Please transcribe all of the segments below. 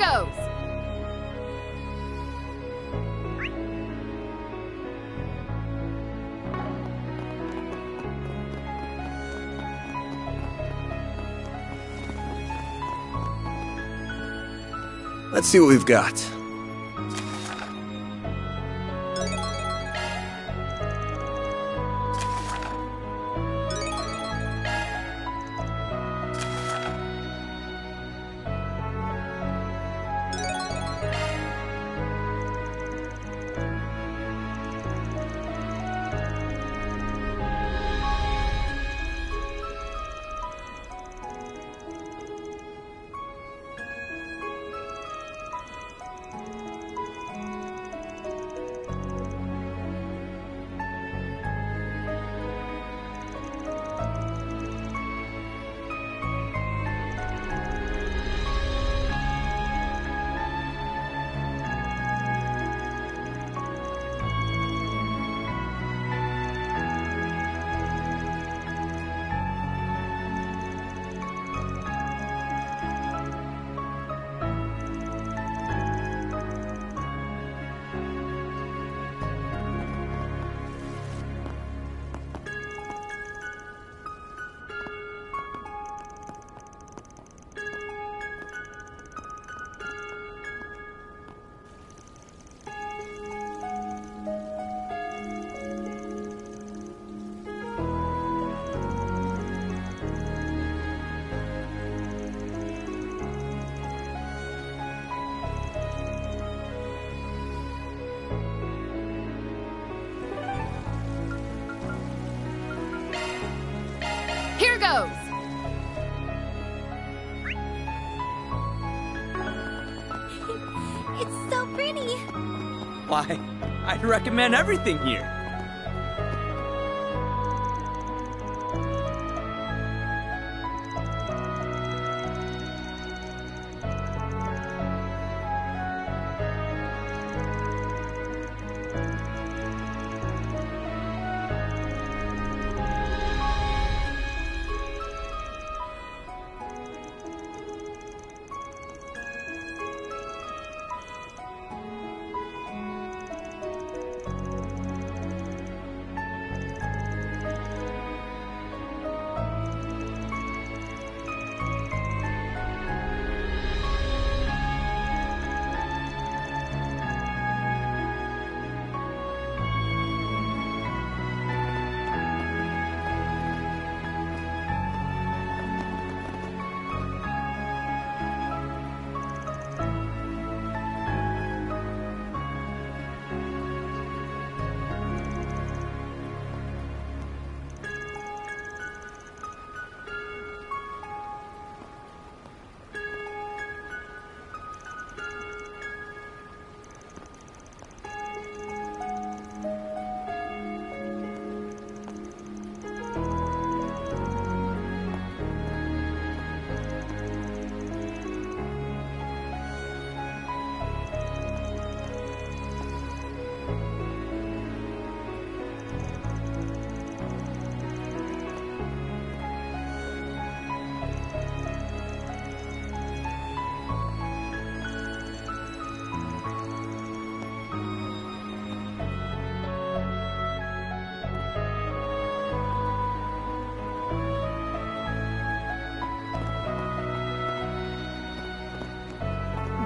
goes! Let's see what we've got. Here goes! It's so pretty. Why, I'd recommend everything here.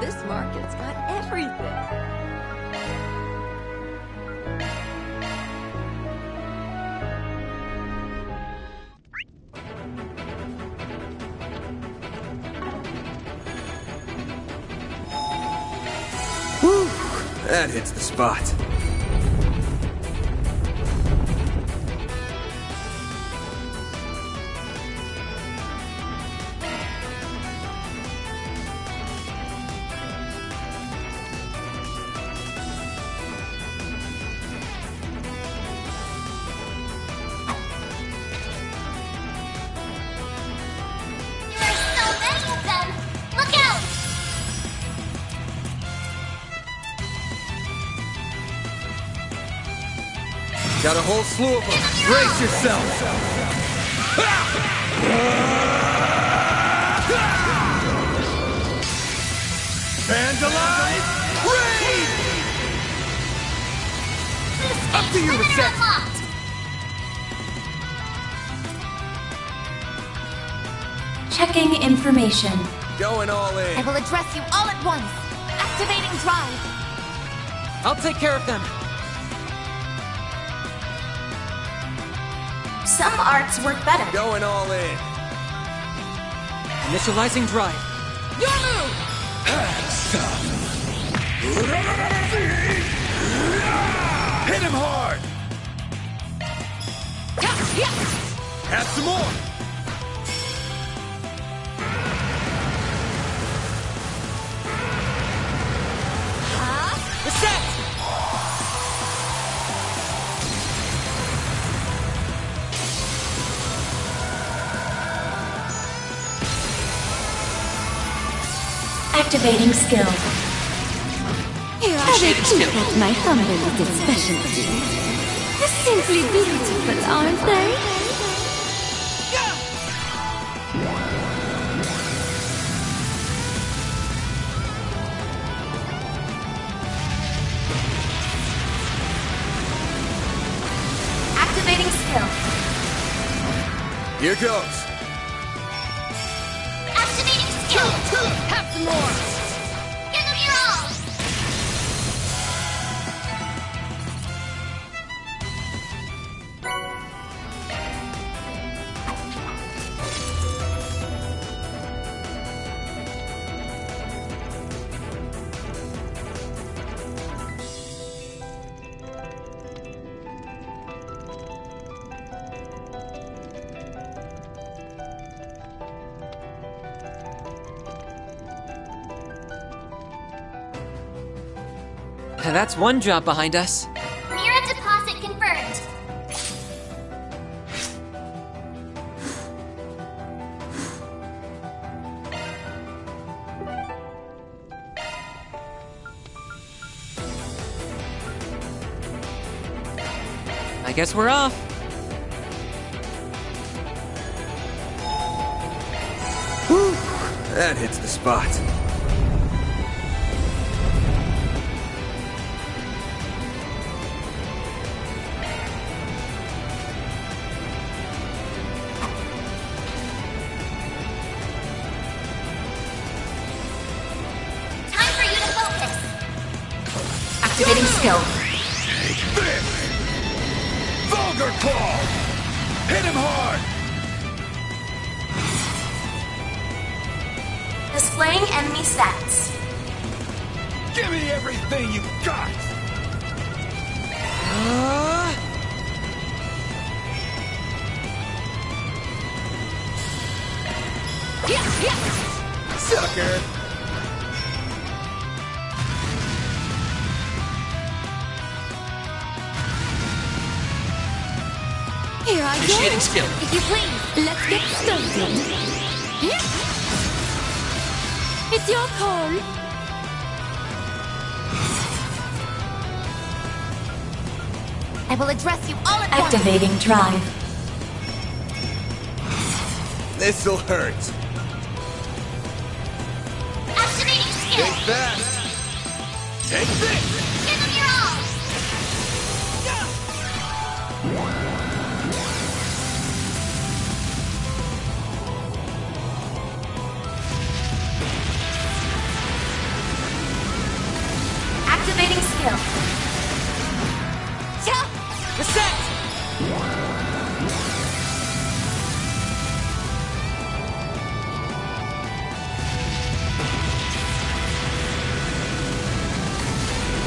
This market's got everything. Whew, that hits the spot. Got a whole slew of them. Brace yourself. Reset unlocked. Checking information. Going all I in. will address you all at once. Activating drive. I'll take care of them. Some arts work better. Going all in. Initializing drive. Your move. Hit him hard! Have some more! Reset! Activating skill. That's my humble little specialty. They're simply beautiful, aren't they? Activating skill. Here goes. Activating skill. Have some more. Give them your all. That's one job behind us. Mira deposit confirmed. I guess we're off. Whew. That hits the spot. Time for you to focus. Activating skill. Take this! Vulgar Claw! Hit him hard! Displaying enemy stats. Give me everything you got! Sucker! Here I Initiating go. skill. If you please. Let's get started. It's your call. I will address you all at once. Activating drive. This'll hurt. Activating skill. Think fast! Take this! Give them your all. Activating skill. Reset!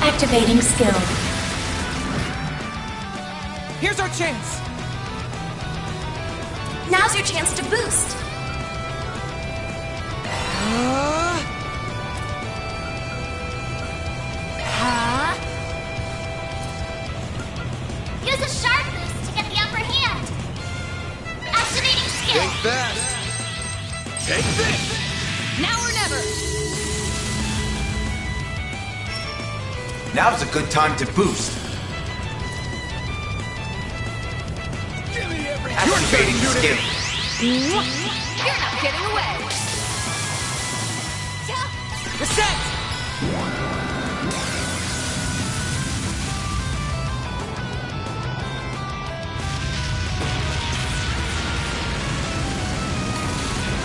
Activating skill. Here's our chance. Now's your chance to boost. Use a sharp boost to get the upper hand. Activating skill. Think fast! Take this! Now or never. Now's a good time to boost. Give me everything! Activating skill. You're not getting away. Reset!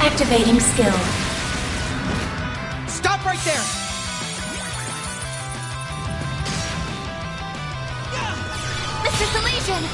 Activating skill. Stop right there! Mr. Salesian!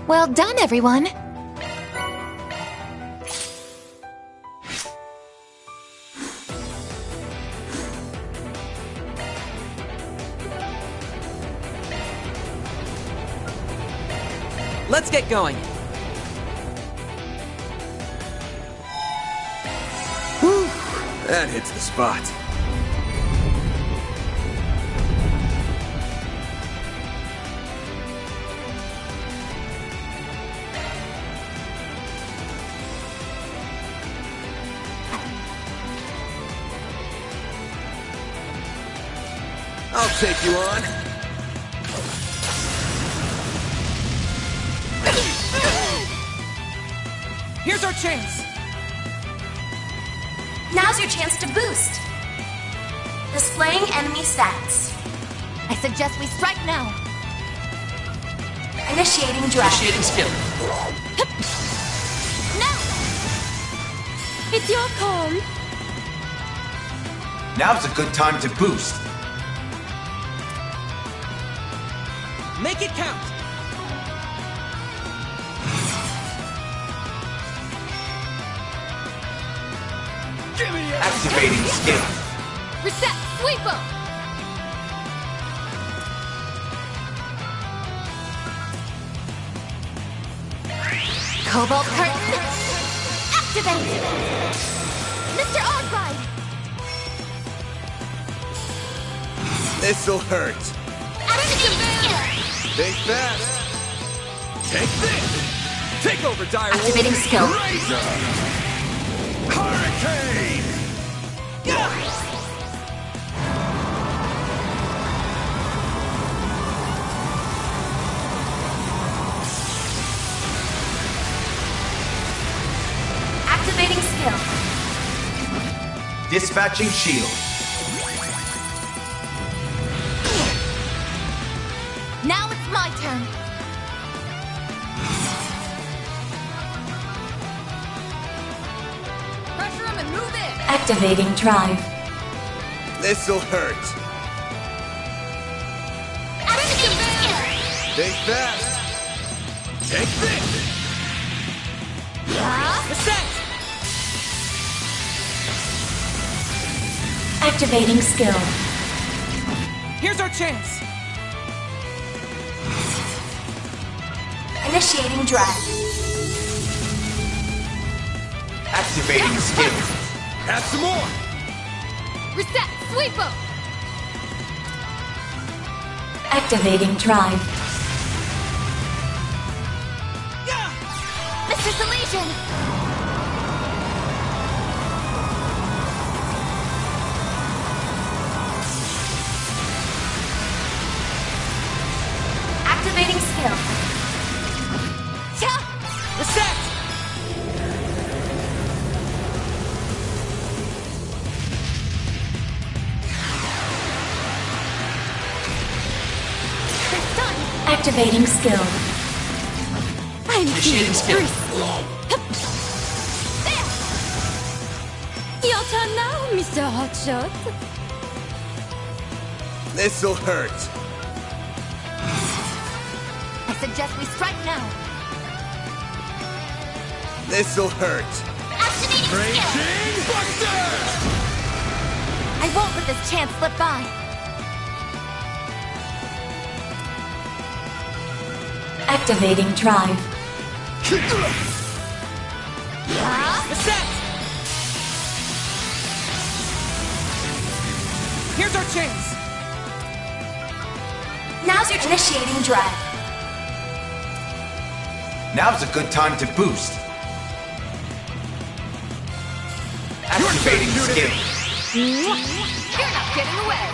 Well done, everyone! Let's get going. Whew, that hits the spot. I'll take you on. Here's our chance! Now's your chance to boost. Displaying enemy stats. I suggest we strike now! Initiating drive. Initiating skill. No! It's your call. Now's a good time to boost. Make it count! Give me everything. Activating skill. Reset! Sweeper! Cobalt Curtain! Activate! Mr. Arkwright! This'll hurt. Activating skill! Think fast. Take this. Take over, Dire Wolf. Activating skill. Razor. Hurricane. Activating skill. Dispatching shield. Now it's my turn! Pressure him and move in! Activating drive. This'll hurt. Activating skill! Think fast. Take this. Reset! Activating skill. Here's our chance! Initiating drive. Activating skill. Have some more. Reset! Sweeper! Activating drive. Mr. Salesian! skill. Reset! Activating skill. I'm feeling frisky. Your turn now, Mr. Hotshot. This'll hurt. I suggest we strike now. This'll hurt. Activating skill. Raging Buster! I won't let this chance slip by. Activating drive. Reset! Here's our chance! Now's your initiating drive. Now's a good time to boost. Activating skill. You're not getting away.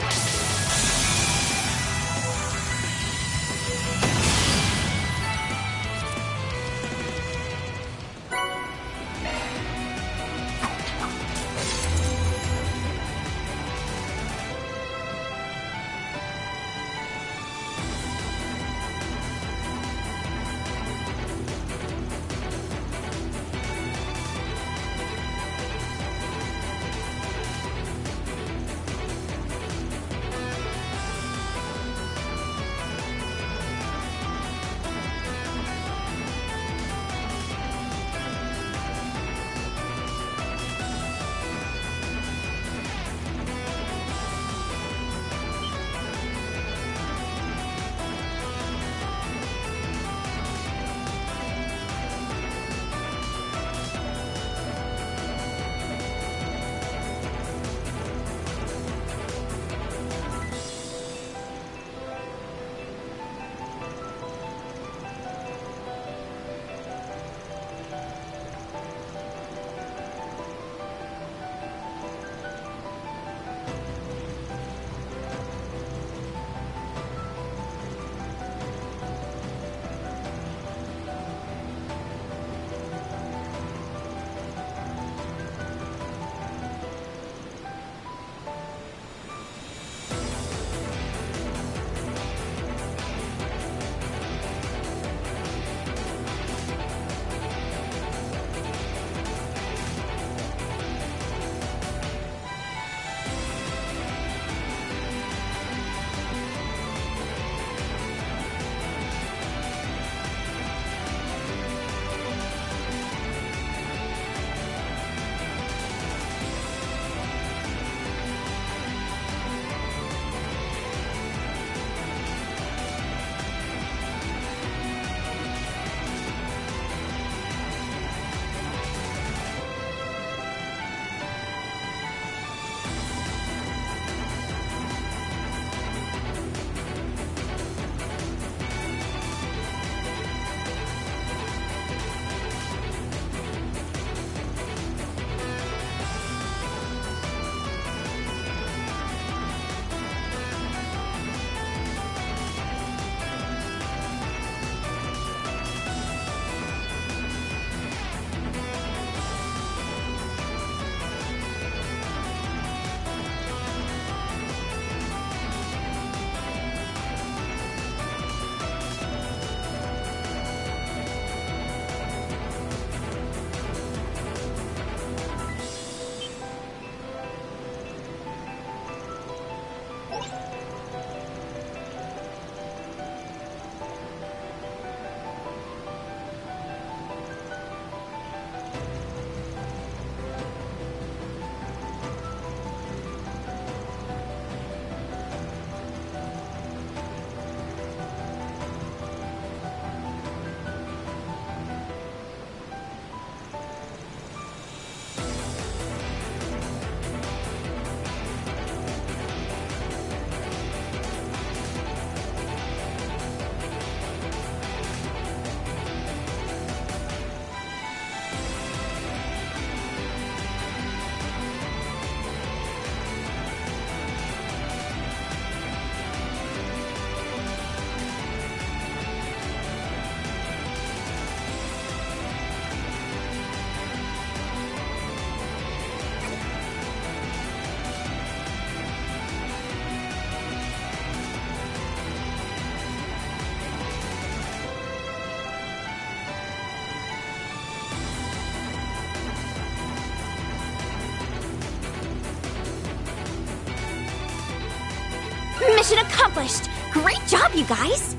Mission accomplished! Great job, you guys!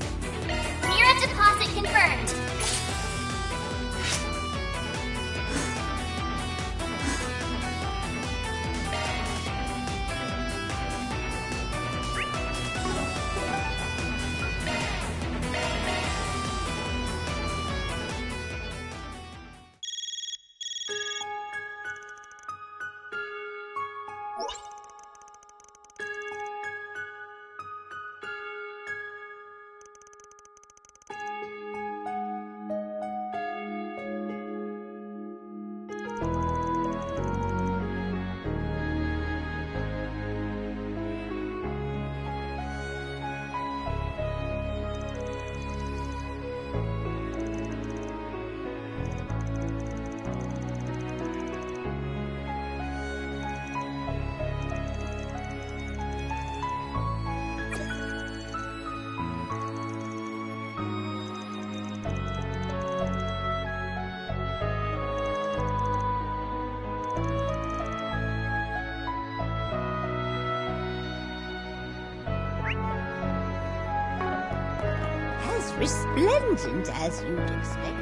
Mira deposit confirmed. As resplendent as you'd expect.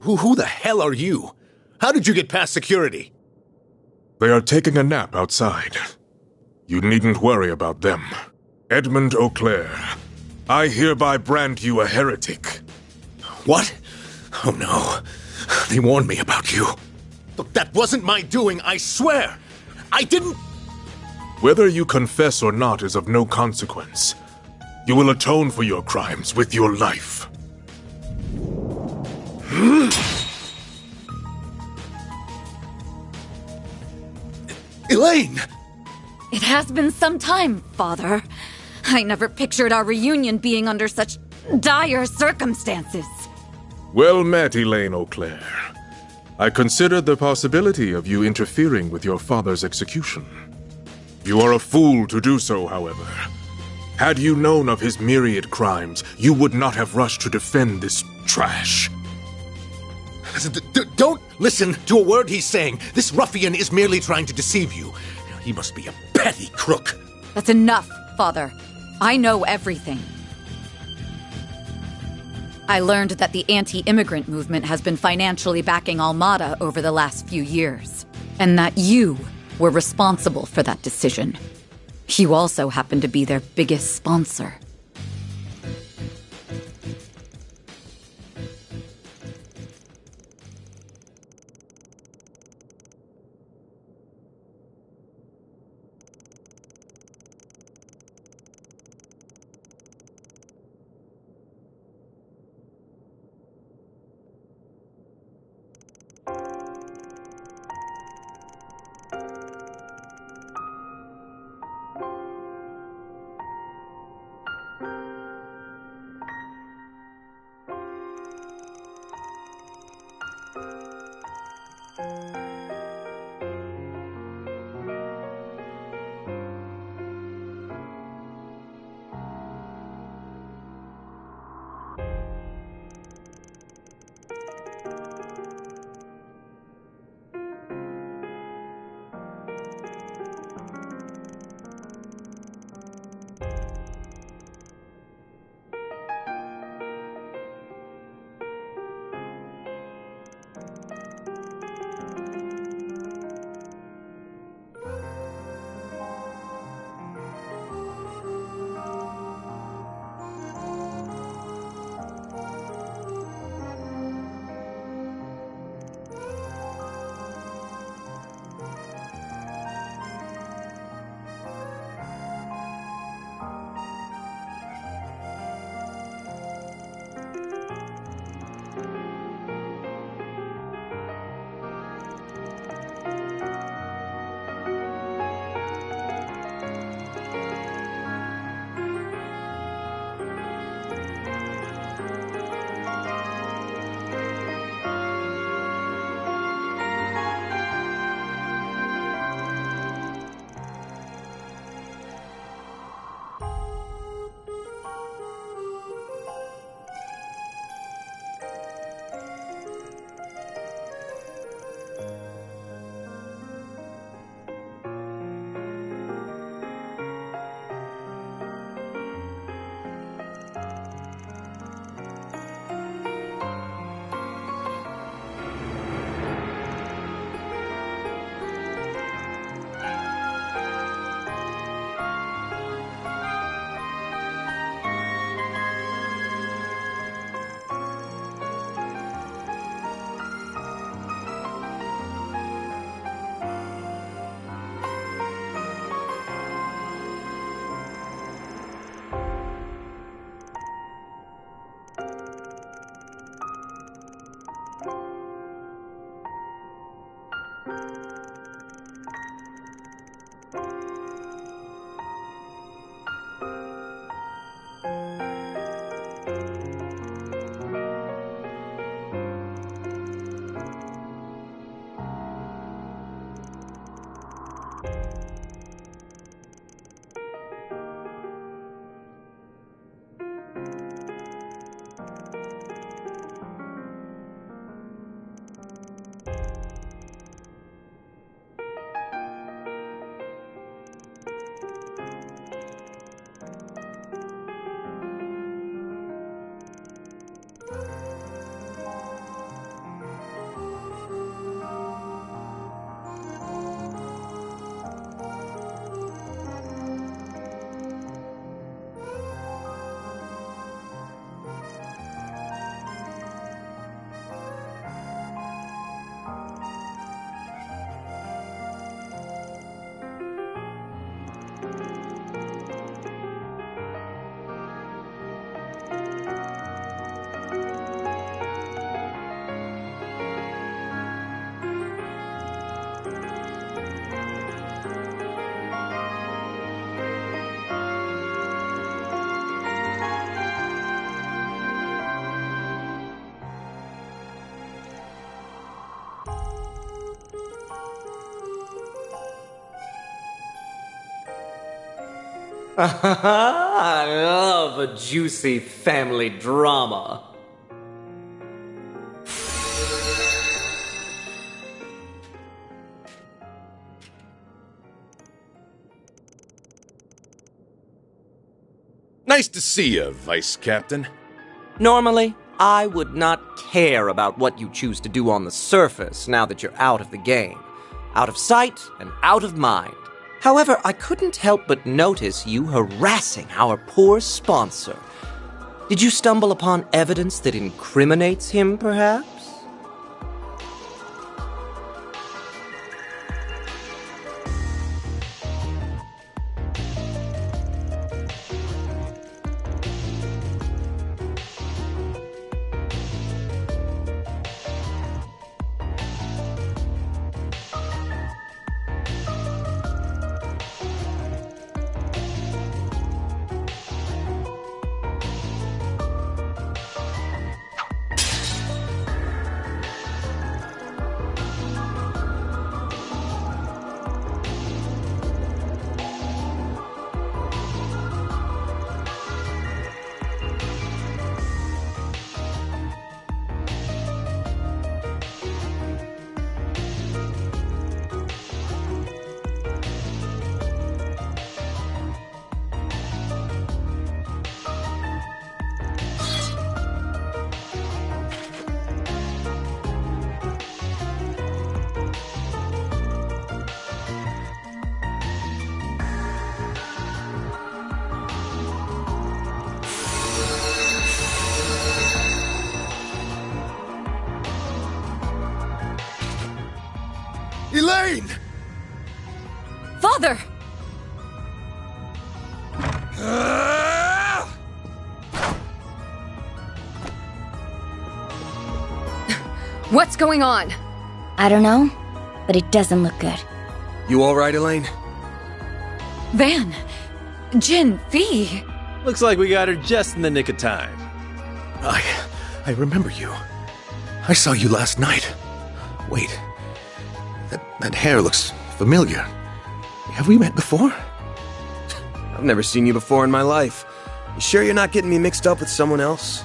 Who the hell are you? How did you get past security? They are taking a nap outside. You needn't worry about them. Edmund Auclair, I hereby brand you a heretic. What? Oh no. They warned me about you. Look, that wasn't my doing, I swear! I didn't... Whether you confess or not is of no consequence. You will atone for your crimes with your life. Elaine! It has been some time, Father. I never pictured our reunion being under such dire circumstances. Well met, Elaine Auclair. I considered the possibility of you interfering with your father's execution. You are a fool to do so, however. Had you known of his myriad crimes, you would not have rushed to defend this trash. Don't listen to a word he's saying. This ruffian is merely trying to deceive you. He must be a petty crook. That's enough, Father. I know everything. I learned that the anti-immigrant movement has been financially backing Almada over the last few years, and that you were responsible for that decision. You also happen to be their biggest sponsor. I love a juicy family drama. Nice to see you, Vice Captain. Normally, I would not care about what you choose to do on the surface now that you're out of the game. Out of sight and out of mind. However, I couldn't help but notice you harassing our poor sponsor. Did you stumble upon evidence that incriminates him, perhaps? Elaine! Father! What's going on? I don't know, but it doesn't look good. You alright, Elaine? Van! Jin, Fee! Looks like we got her just in the nick of time. I remember you. I saw you last night. Wait. That hair looks familiar. Have we met before? I've never seen you before in my life. You sure you're not getting me mixed up with someone else?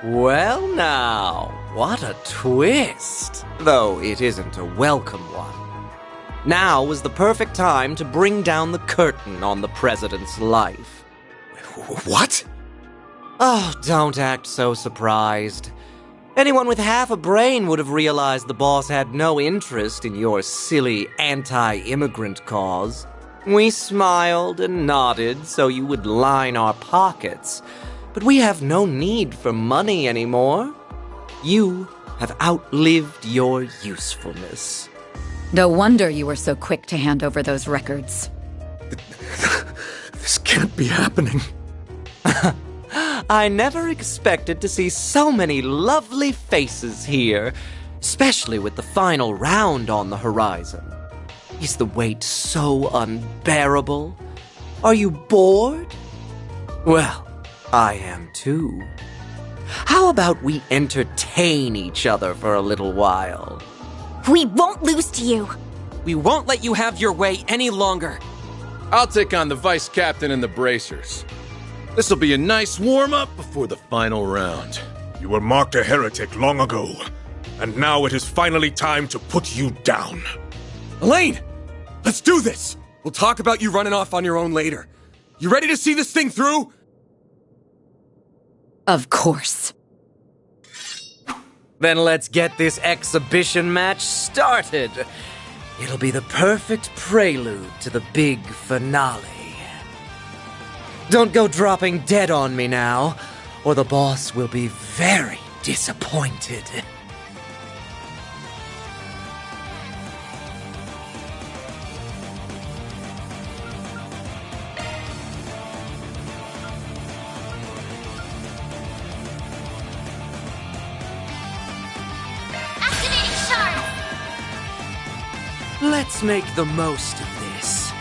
Well now, what a twist. Though it isn't a welcome one. Now was the perfect time to bring down the curtain on the president's life. What? Oh, don't act so surprised. Anyone with half a brain would have realized the boss had no interest in your silly anti-immigrant cause. We smiled and nodded so you would line our pockets. But we have no need for money anymore. You have outlived your usefulness. No wonder you were so quick to hand over those records. This can't be happening. I never expected to see so many lovely faces here, especially with the final round on the horizon. Is the wait so unbearable? Are you bored? Well, I am too. How about we entertain each other for a little while? We won't lose to you. We won't let you have your way any longer. I'll take on the vice captain and the bracers. This'll be a nice warm-up before the final round. You were marked a heretic long ago, and now it is finally time to put you down. Elaine! Let's do this! We'll talk about you running off on your own later. You ready to see this thing through? Of course. Then let's get this exhibition match started. It'll be the perfect prelude to the big finale. Don't go dropping dead on me now, or the boss will be very disappointed. Activating charm! Let's make the most of this.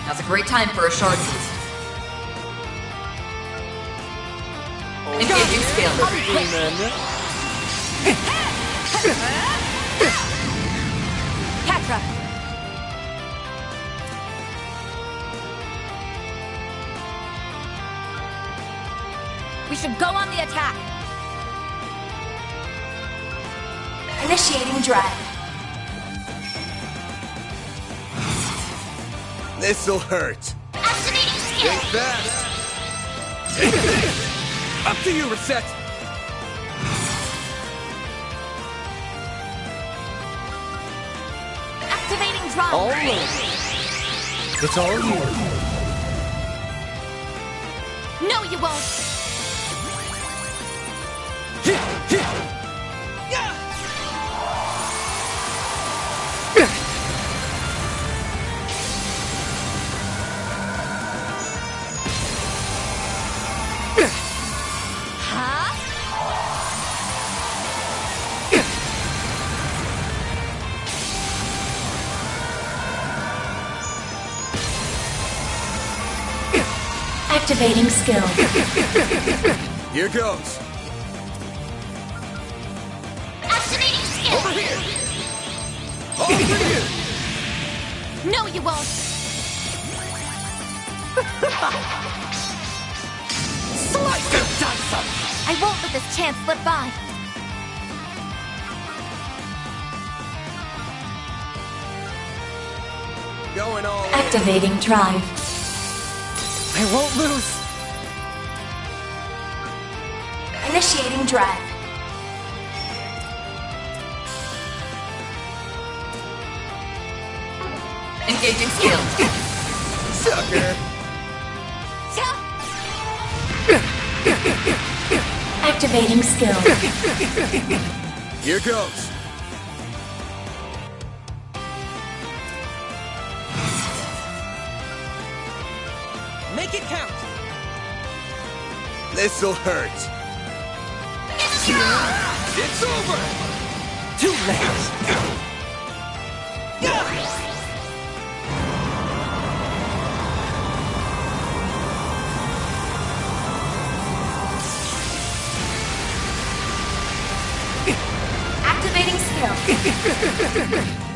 Now's a great time for a shard boost. Engaging skill. Catra! We should go on the attack! Initiating drive. This'll hurt. Activating skill. Think fast. Take this. Up to you, Reset. Activating drive. All right. It's all you. No, you won't. Activating skill. Here goes. Activating skill. Over here. All for you. No, you won't. Slice and dice 'em! I won't let this chance slip by. Going all in. Activating drive. I won't lose! Initiating drive. Engaging skill! Sucker. Activating skill. Here goes. Make it count! This'll hurt. It's over. Too late! Activating skill.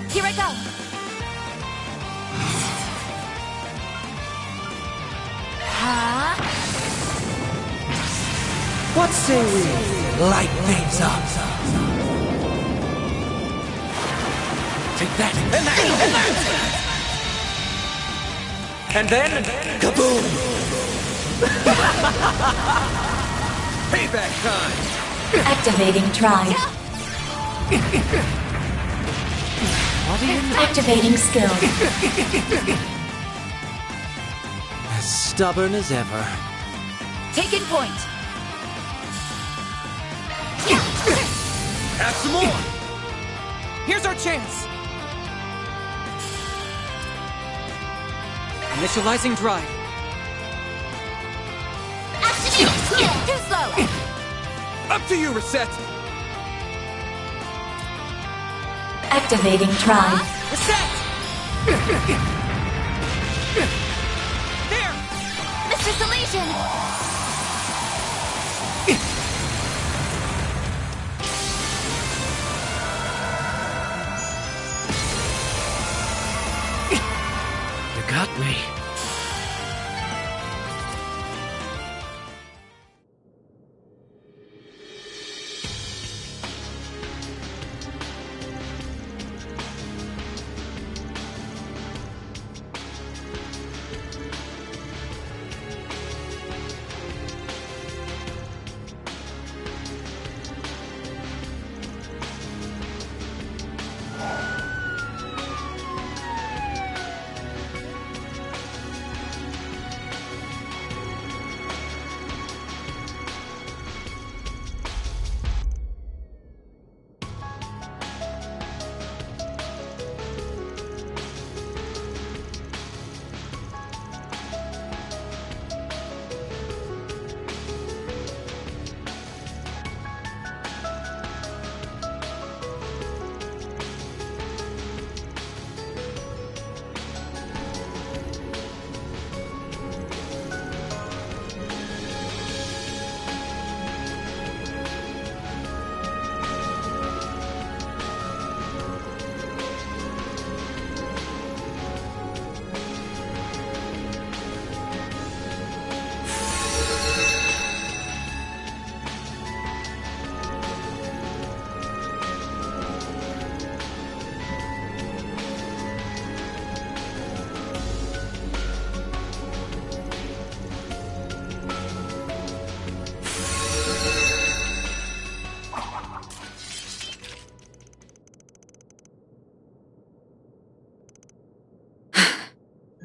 Here I go. What say we light things up? Take that, and that, and that! And then, kaboom! Payback time. Activating drive. Activating skill. As stubborn as ever. Taking point! Have some more. Here's our chance! Initializing drive. Activating skill. Too slow! Up to you, Reset. Activating drive. Reset! There! Mr. Salesian. You got me.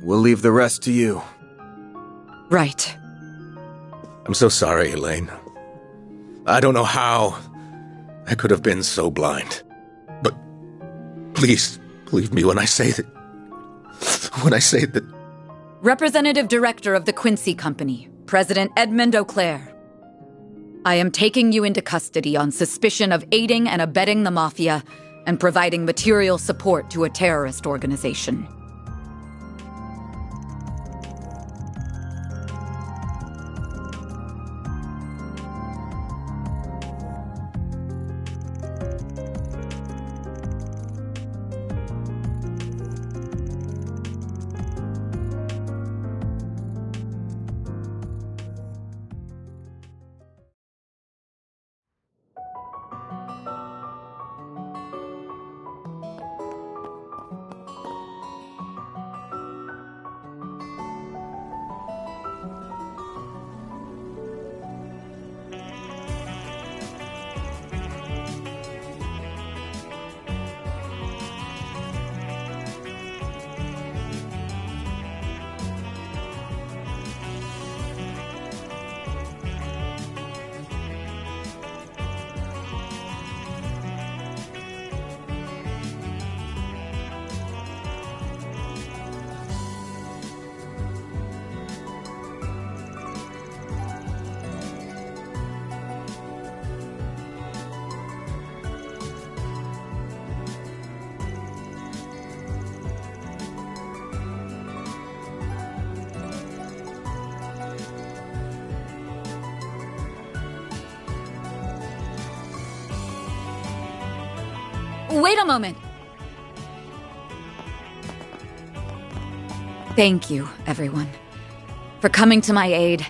We'll leave the rest to you. Right. I'm so sorry, Elaine. I don't know how I could have been so blind. But please believe me when I say that... Representative Director of the Quincy Company, President Edmund Auclair. I am taking you into custody on suspicion of aiding and abetting the Mafia and providing material support to a terrorist organization. Wait a moment. Thank you, everyone, for coming to my aid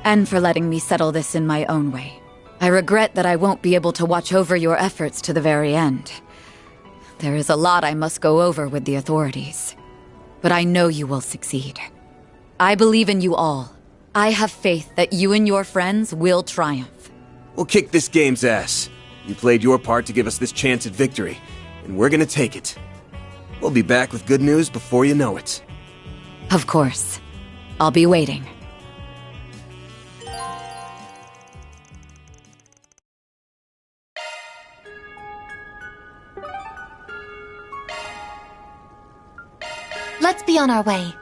and for letting me settle this in my own way. I regret that I won't be able to watch over your efforts to the very end. There is a lot I must go over with the authorities, but I know you will succeed. I believe in you all. I have faith that you and your friends will triumph. We'll kick this game's ass. You played your part to give us this chance at victory, and we're gonna take it. We'll be back with good news before you know it. Of course. I'll be waiting. Let's be on our way.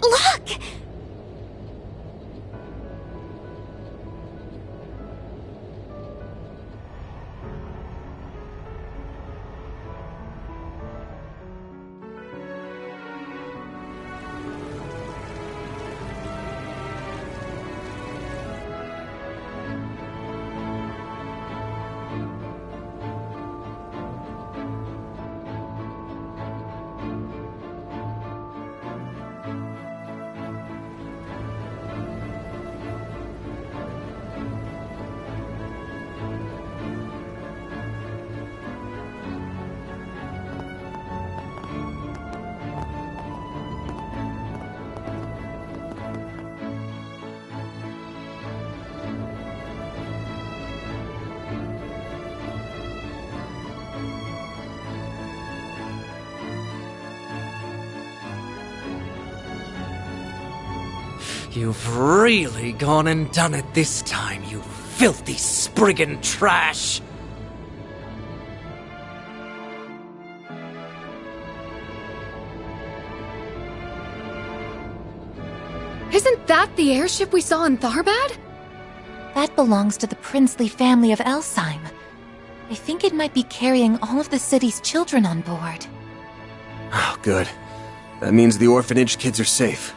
Look! You've really gone and done it this time, you filthy Spriggan trash! Isn't that the airship we saw in Tharbad? That belongs to the princely family of Elsheim. I think it might be carrying all of the city's children on board. Oh, good. That means the orphanage kids are safe.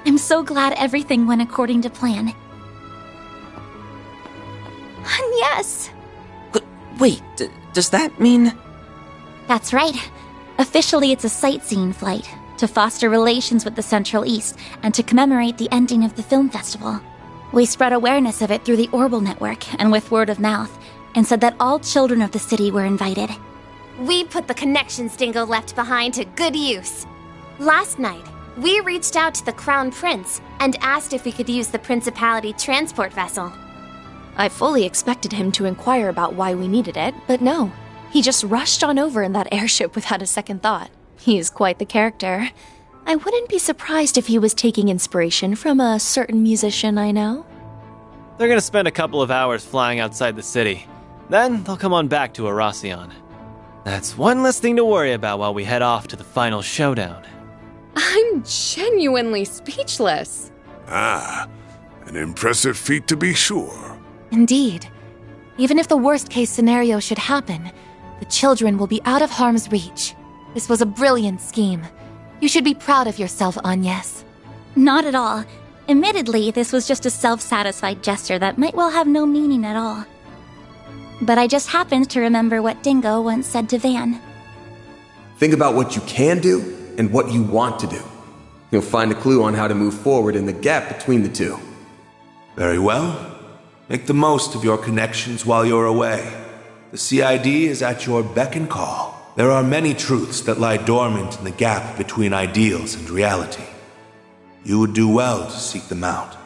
I'm so glad everything went according to plan. And yes! Wait, does that mean... That's right. Officially, it's a sightseeing flight, to foster relations with the Central East, and to commemorate the ending of the film festival. We spread awareness of it through the Ouroboros network, and with word of mouth, and said that all children of the city were invited. We put the connections Dingo left behind to good use. Last night, we reached out to the Crown Prince and asked if we could use the Principality transport vessel. I fully expected him to inquire about why we needed it, but no. He just rushed on over in that airship without a second thought. He is quite the character. I wouldn't be surprised if he was taking inspiration from a certain musician I know. They're gonna spend a couple of hours flying outside the city. Then they'll come on back to Erasion. That's one less thing to worry about while we head off to the final showdown. I'm genuinely speechless. Ah, an impressive feat to be sure. Indeed. Even if the worst-case scenario should happen, the children will be out of harm's reach. This was a brilliant scheme. You should be proud of yourself, Agnes. Not at all. Admittedly, this was just a self-satisfied gesture that might well have no meaning at all. But I just happened to remember what Dingo once said to Van. Think about what you can do and what you want to do. You'll find a clue on how to move forward in the gap between the two. Very well. Make the most of your connections while you're away. The CID is at your beck and call. There are many truths that lie dormant in the gap between ideals and reality. You would do well to seek them out.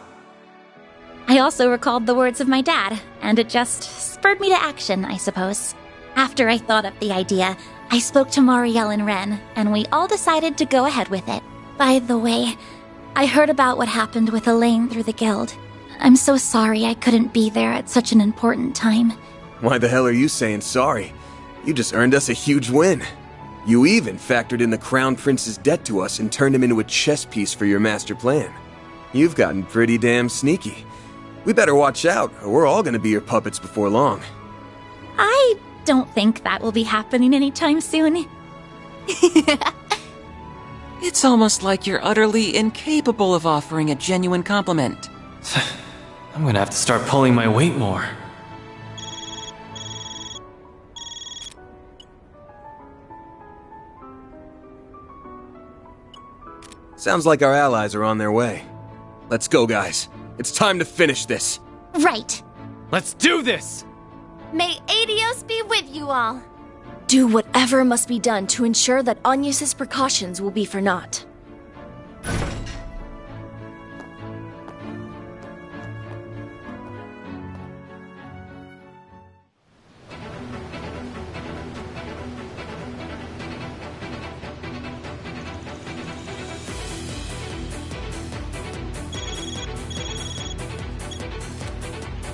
I also recalled the words of my dad, and it just spurred me to action, I suppose. After I thought up the idea, I spoke to Marielle and Ren, and we all decided to go ahead with it. By the way, I heard about what happened with Elaine through the guild. I'm so sorry I couldn't be there at such an important time. Why the hell are you saying sorry? You just earned us a huge win. You even factored in the Crown Prince's debt to us and turned him into a chess piece for your master plan. You've gotten pretty damn sneaky. We better watch out, or we're all gonna be your puppets before long. I don't think that will be happening anytime soon. It's almost like you're utterly incapable of offering a genuine compliment. I'm gonna have to start pulling my weight more. Sounds like our allies are on their way. Let's go, guys. It's time to finish this. Right. Let's do this! May Adios be with you all. Do whatever must be done to ensure that Agnes's precautions will be for naught.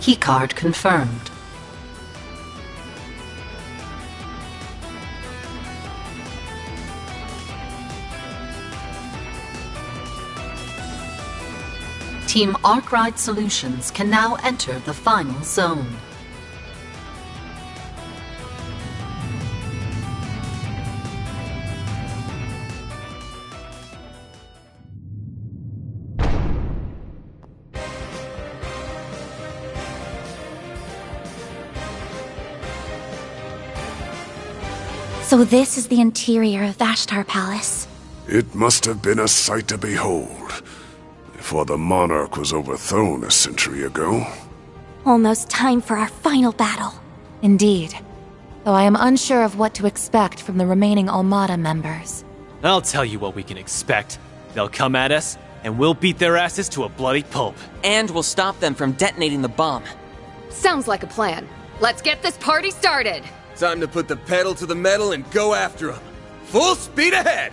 Keycard confirmed. Team Arkwright Solutions can now enter the final zone. So this is the interior of Vashtar Palace. It must have been a sight to behold, before the monarch was overthrown a century ago. Almost time for our final battle. Indeed. Though I am unsure of what to expect from the remaining Almada members. I'll tell you what we can expect. They'll come at us, and we'll beat their asses to a bloody pulp. And we'll stop them from detonating the bomb. Sounds like a plan. Let's get this party started! Time to put the pedal to the metal and go after them. Full speed ahead!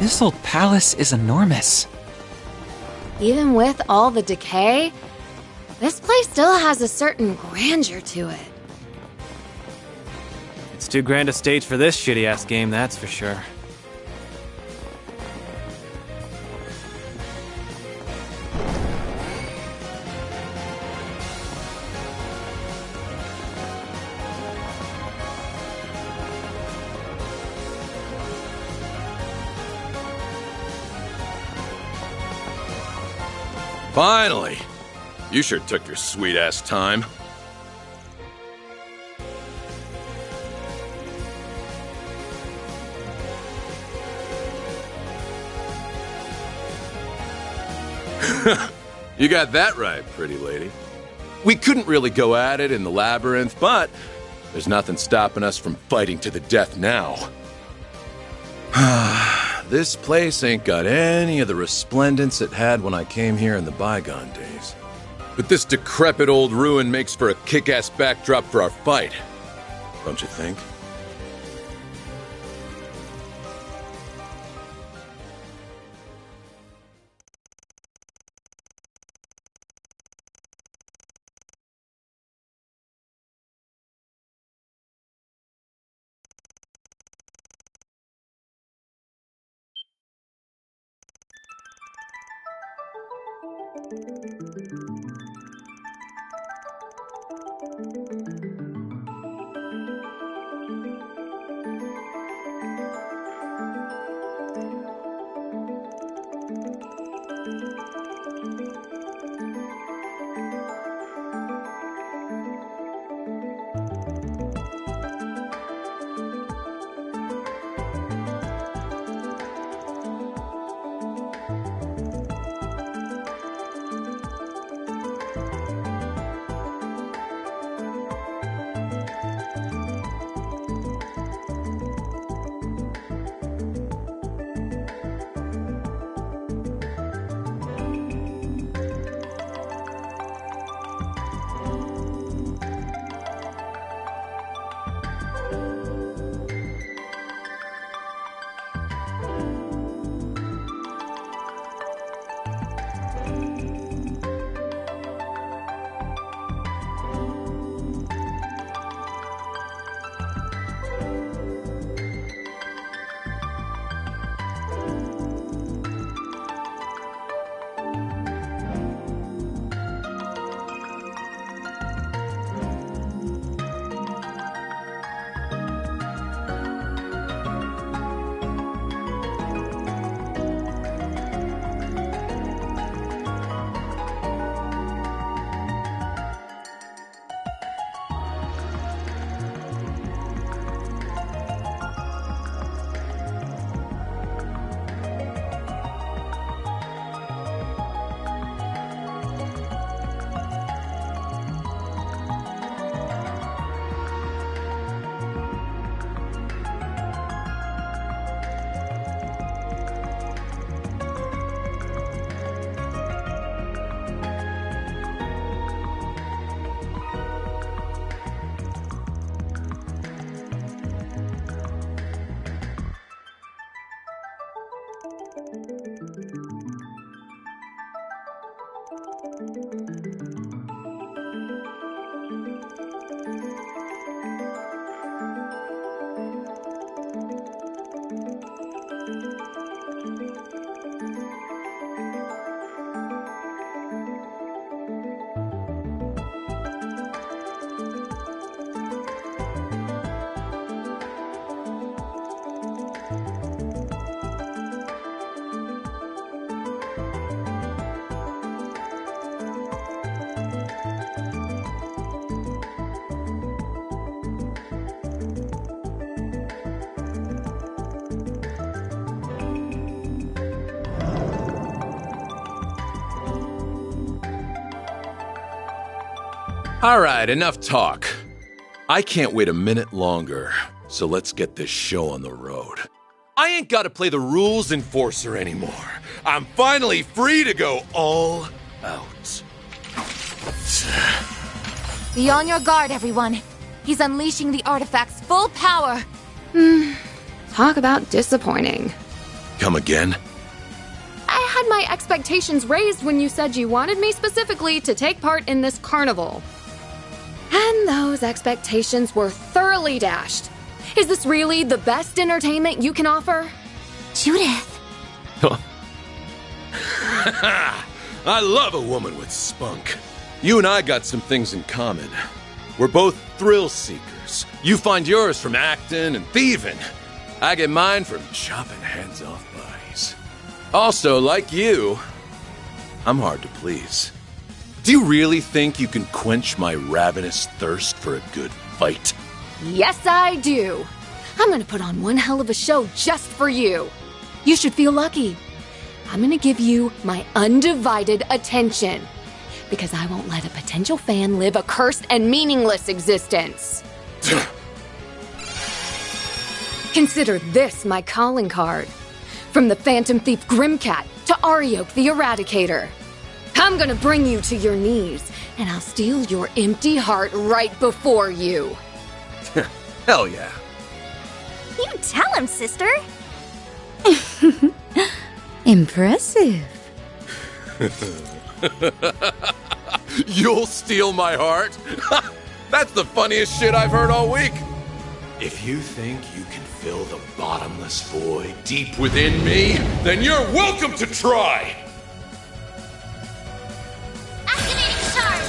This old palace is enormous. Even with all the decay, this place still has a certain grandeur to it. It's too grand a stage for this shitty-ass game, that's for sure. Finally! You sure took your sweet-ass time. You got that right, pretty lady. We couldn't really go at it in the labyrinth, but there's nothing stopping us from fighting to the death now. This place ain't got any of the resplendence it had when I came here in the bygone days. But this decrepit old ruin makes for a kick-ass backdrop for our fight. Don't you think? All right, enough talk. I can't wait a minute longer, so let's get this show on the road. I ain't got to play the rules enforcer anymore. I'm finally free to go all out. Be on your guard, everyone. He's unleashing the artifact's full power. Talk about disappointing. Come again? I had my expectations raised when you said you wanted me specifically to take part in this carnival. And those expectations were thoroughly dashed. Is this really the best entertainment you can offer? Judith. I love a woman with spunk. You and I got some things in common. We're both thrill seekers. You find yours from acting and thieving. I get mine from chopping heads off bodies. Also, like you, I'm hard to please. Do you really think you can quench my ravenous thirst for a good fight? Yes, I do. I'm gonna put on one hell of a show just for you. You should feel lucky. I'm gonna give you my undivided attention. Because I won't let a potential fan live a cursed and meaningless existence. Consider this my calling card. From the Phantom Thief Grimcat to Ariok the Eradicator. I'm gonna bring you to your knees, and I'll steal your empty heart right before you. Hell yeah. You tell him, sister. Impressive. You'll steal my heart? That's the funniest shit I've heard all week. If you think you can fill the bottomless void deep within me, then you're welcome to try. Activating charge.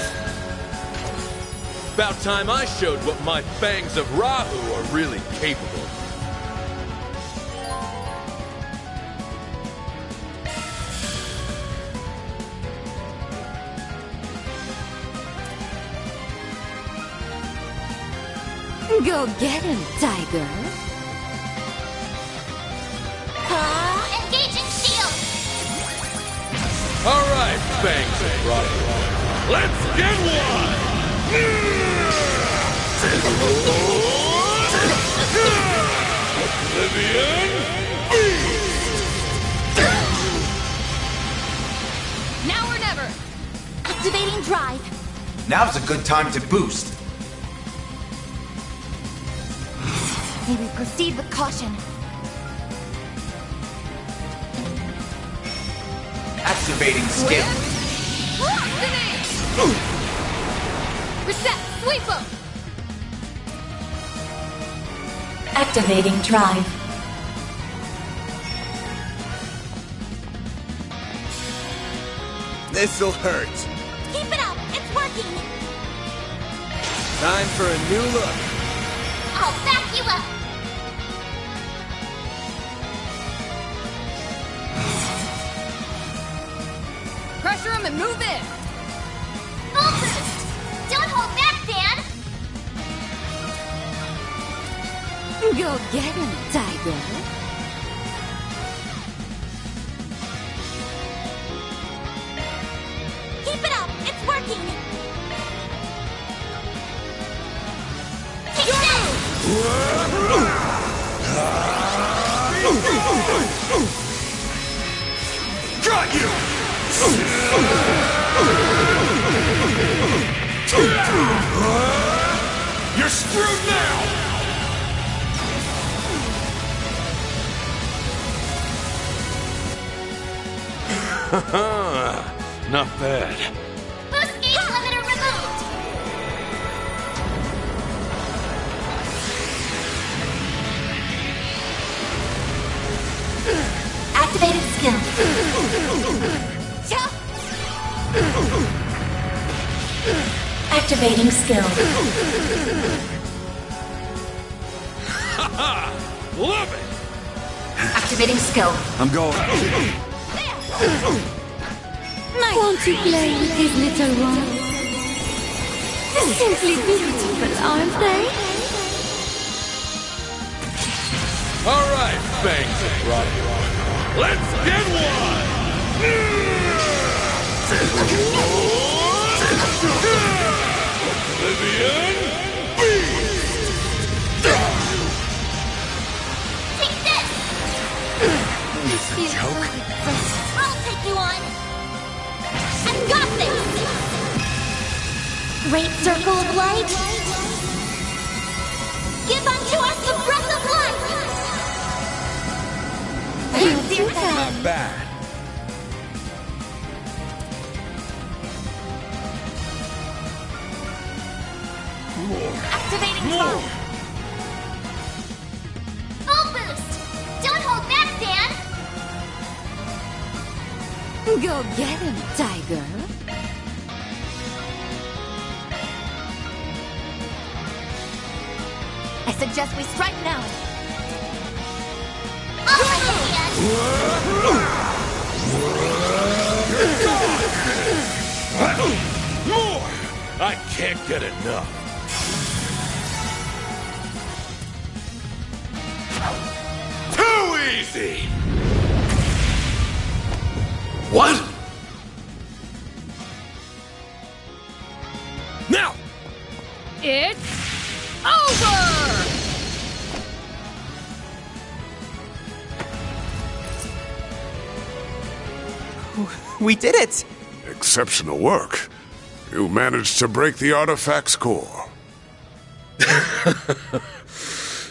About time I showed what my fangs of Rahu are really capable of. Go get him, Tiger. Engaging shield. All right, fangs of Rahu. Let's get one! Oblivion Beast! Now or never. Activating drive. Now's a good time to boost. May we proceed with caution. Activating skill. Reset, sweep him! Activating drive. This'll hurt. Keep it up. It's working. Time for a new look. I'll back you up. Pressure him and move in! Full boost. Don't hold back, Dan. Go get him, Tiger. Keep it up. It's working. Take that. Got you! You're screwed now! Not bad. Boost gauge limiter removed. Activated skill. Activating skill. Love it! Activating skill. I'm going. Won't you play with his little ones? They're simply beautiful, aren't they? All right, fangs of Rahu. Let's get one! Oblivion Beast! Take this. Is it a joke? I'll take you on. I've got this. Great circle of light. Give unto us the breath of life. Zero bad. Activating bomb. Full boost. Don't hold back, Dan. Go get him, Tiger. I suggest we strike now. All right, More! I can't get enough. Too easy! What? Now! It's over! We did it! Exceptional work. You managed to break the artifact's core.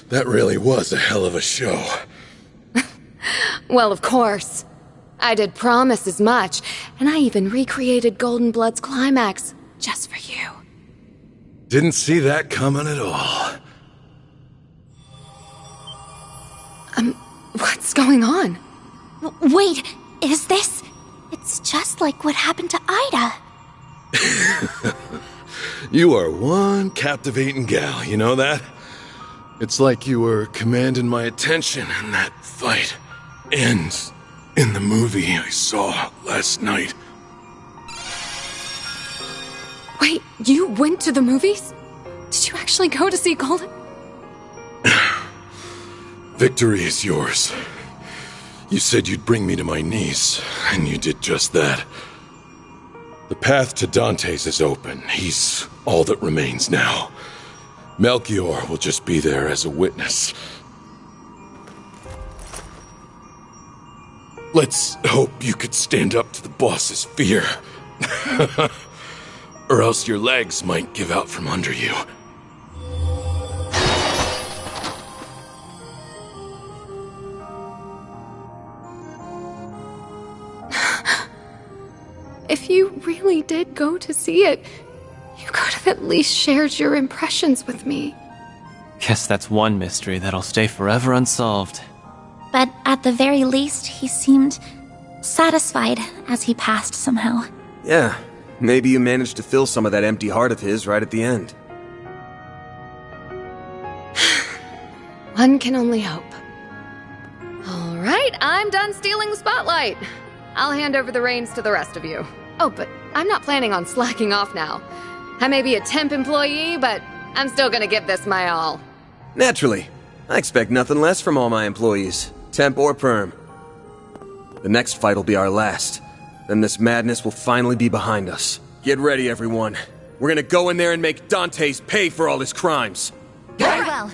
That really was a hell of a show. Well, of course. I did promise as much, and I even recreated Golden Blood's climax just for you. Didn't see that coming at all. What's going on? Wait, is this... It's just like what happened to Ida. You are one captivating gal, you know that? It's like you were commanding my attention in that fight. And in the movie I saw last night. Wait, you went to the movies? Did you actually go to see Golden? Victory is yours. You said you'd bring me to my knees, and you did just that. The path to Dante's is open. He's all that remains now. Melchior will just be there as a witness. Let's hope you could stand up to the boss's fear. Or else your legs might give out from under you. If you really did go to see it, you could have at least shared your impressions with me. Guess that's one mystery that'll stay forever unsolved. But at the very least, he seemed satisfied as he passed somehow. Yeah, maybe you managed to fill some of that empty heart of his right at the end. One can only hope. All right, I'm done stealing the spotlight. I'll hand over the reins to the rest of you. Oh, but I'm not planning on slacking off now. I may be a temp employee, but I'm still gonna give this my all. Naturally. I expect nothing less from all my employees, temp or perm. The next fight will be our last. Then this madness will finally be behind us. Get ready, everyone. We're gonna go in there and make Dante's pay for all his crimes. Very well.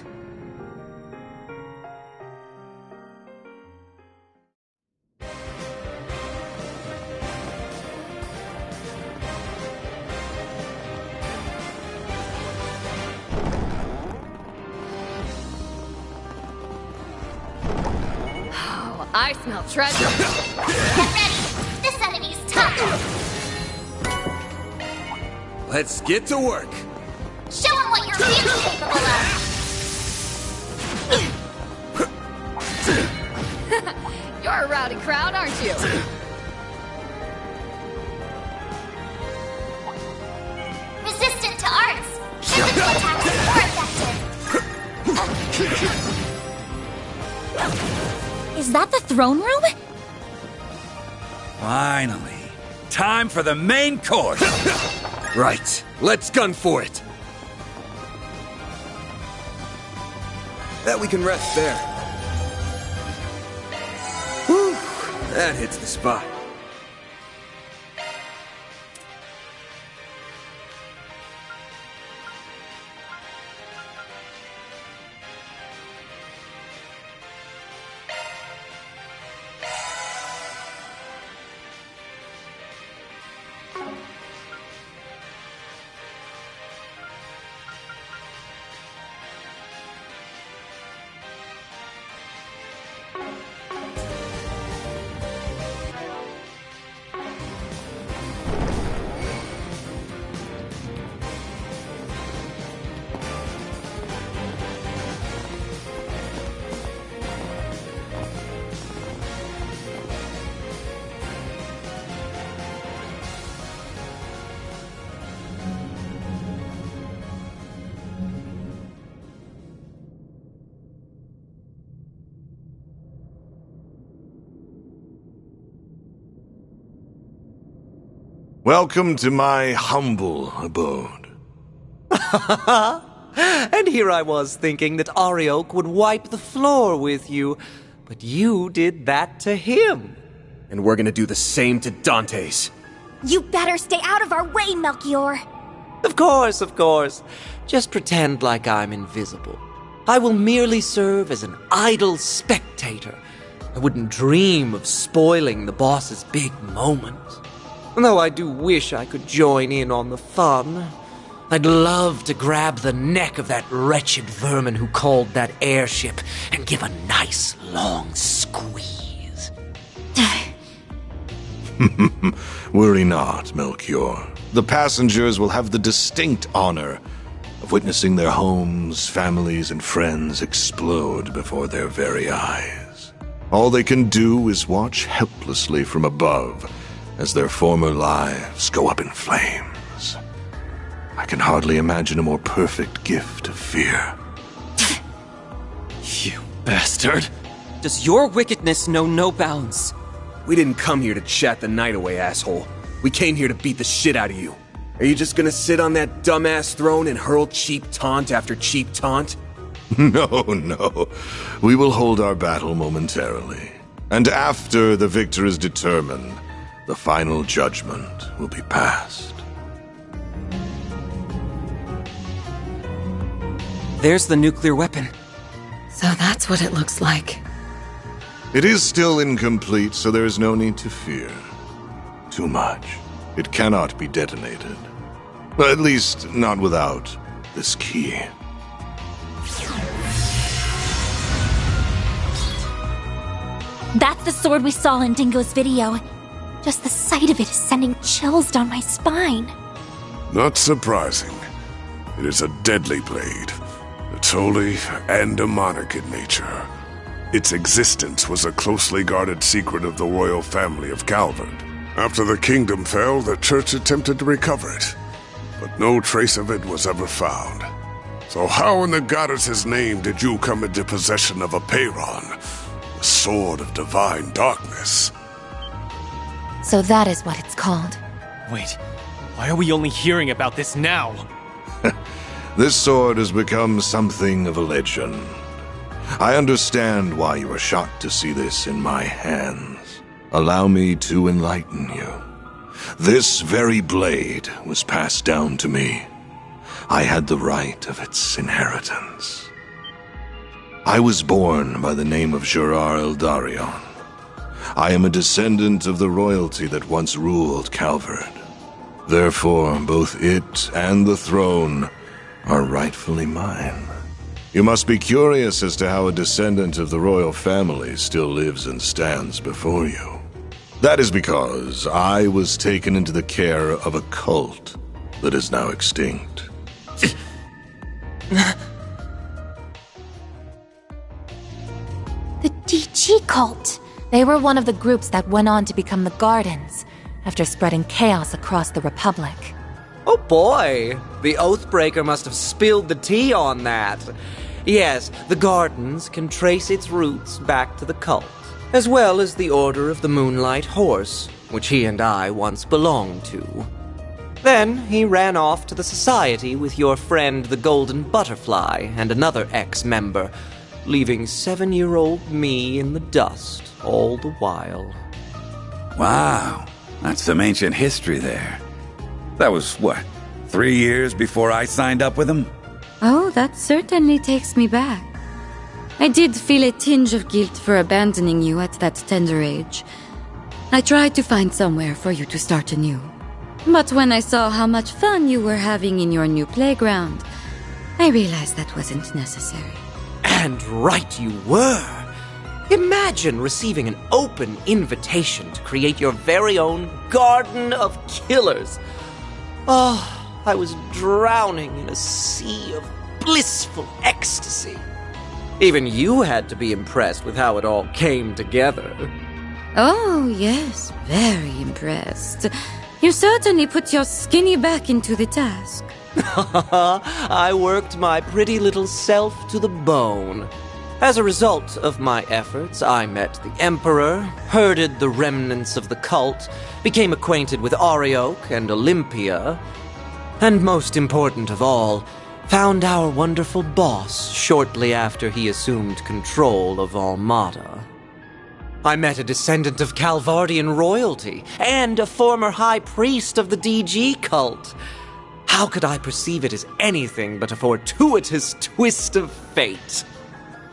I smell treasure. Get ready. This enemy's tough. Let's get to work. Show him what you're really capable of. You're a rowdy crowd, aren't you? Resistant to arts. Physical attacks are more effective. Is that the throne room? Finally. Time for the main course. Right. Let's gun for it. Bet we can rest there. Whew. That hits the spot. Welcome to my humble abode. And here I was thinking that Arioch would wipe the floor with you, but you did that to him. And we're gonna do the same to Dante's. You better stay out of our way, Melchior. Of course, of course. Just pretend like I'm invisible. I will merely serve as an idle spectator. I wouldn't dream of spoiling the boss's big moment. Though I do wish I could join in on the fun. I'd love to grab the neck of that wretched vermin who called that airship and give a nice long squeeze. Worry not, Melchior. The passengers will have the distinct honor of witnessing their homes, families, and friends explode before their very eyes. All they can do is watch helplessly from above as their former lives go up in flames. I can hardly imagine a more perfect gift of fear. You bastard! Does your wickedness know no bounds? We didn't come here to chat the night away, asshole. We came here to beat the shit out of you. Are you just gonna sit on that dumbass throne and hurl cheap taunt after cheap taunt? No. We will hold our battle momentarily. And after the victor is determined, the final judgment will be passed. There's the nuclear weapon. So that's what it looks like. It is still incomplete, so there is no need to fear too much. It cannot be detonated. At least, not without this key. That's the sword we saw in Dingo's video. Just the sight of it is sending chills down my spine. Not surprising. It is a deadly blade. It's holy and demonic in nature. Its existence was a closely guarded secret of the royal family of Calvert. After the kingdom fell, the church attempted to recover it, but no trace of it was ever found. So how in the goddess's name did you come into possession of a Peyron, the sword of divine darkness? So that is what it's called. Wait, why are we only hearing about this now? This sword has become something of a legend. I understand why you are shocked to see this in my hands. Allow me to enlighten you. This very blade was passed down to me. I had the right of its inheritance. I was born by the name of Gerard Eldarion. I am a descendant of the royalty that once ruled Calvert. Therefore, both it and the throne are rightfully mine. You must be curious as to how a descendant of the royal family still lives and stands before you. That is because I was taken into the care of a cult that is now extinct. The DG cult. They were one of the groups that went on to become the Gardens, after spreading chaos across the Republic. Oh boy, the Oathbreaker must have spilled the tea on that. Yes, the Gardens can trace its roots back to the cult, as well as the Order of the Moonlight Horse, which he and I once belonged to. Then he ran off to the Society with your friend the Golden Butterfly and another ex-member, leaving 7-year-old me in the dust all the while. Wow, that's some ancient history there. That was, what, 3 years before I signed up with him? Oh, that certainly takes me back. I did feel a tinge of guilt for abandoning you at that tender age. I tried to find somewhere for you to start anew. But when I saw how much fun you were having in your new playground, I realized that wasn't necessary. And right you were! Imagine receiving an open invitation to create your very own Garden of Killers. Oh, I was drowning in a sea of blissful ecstasy. Even you had to be impressed with how it all came together. Oh, yes, very impressed. You certainly put your skinny back into the task. I worked my pretty little self to the bone. As a result of my efforts, I met the Emperor, herded the remnants of the cult, became acquainted with Arioch and Olympia, and most important of all, found our wonderful boss shortly after he assumed control of Almada. I met a descendant of Calvardian royalty and a former high priest of the DG cult. How could I perceive it as anything but a fortuitous twist of fate?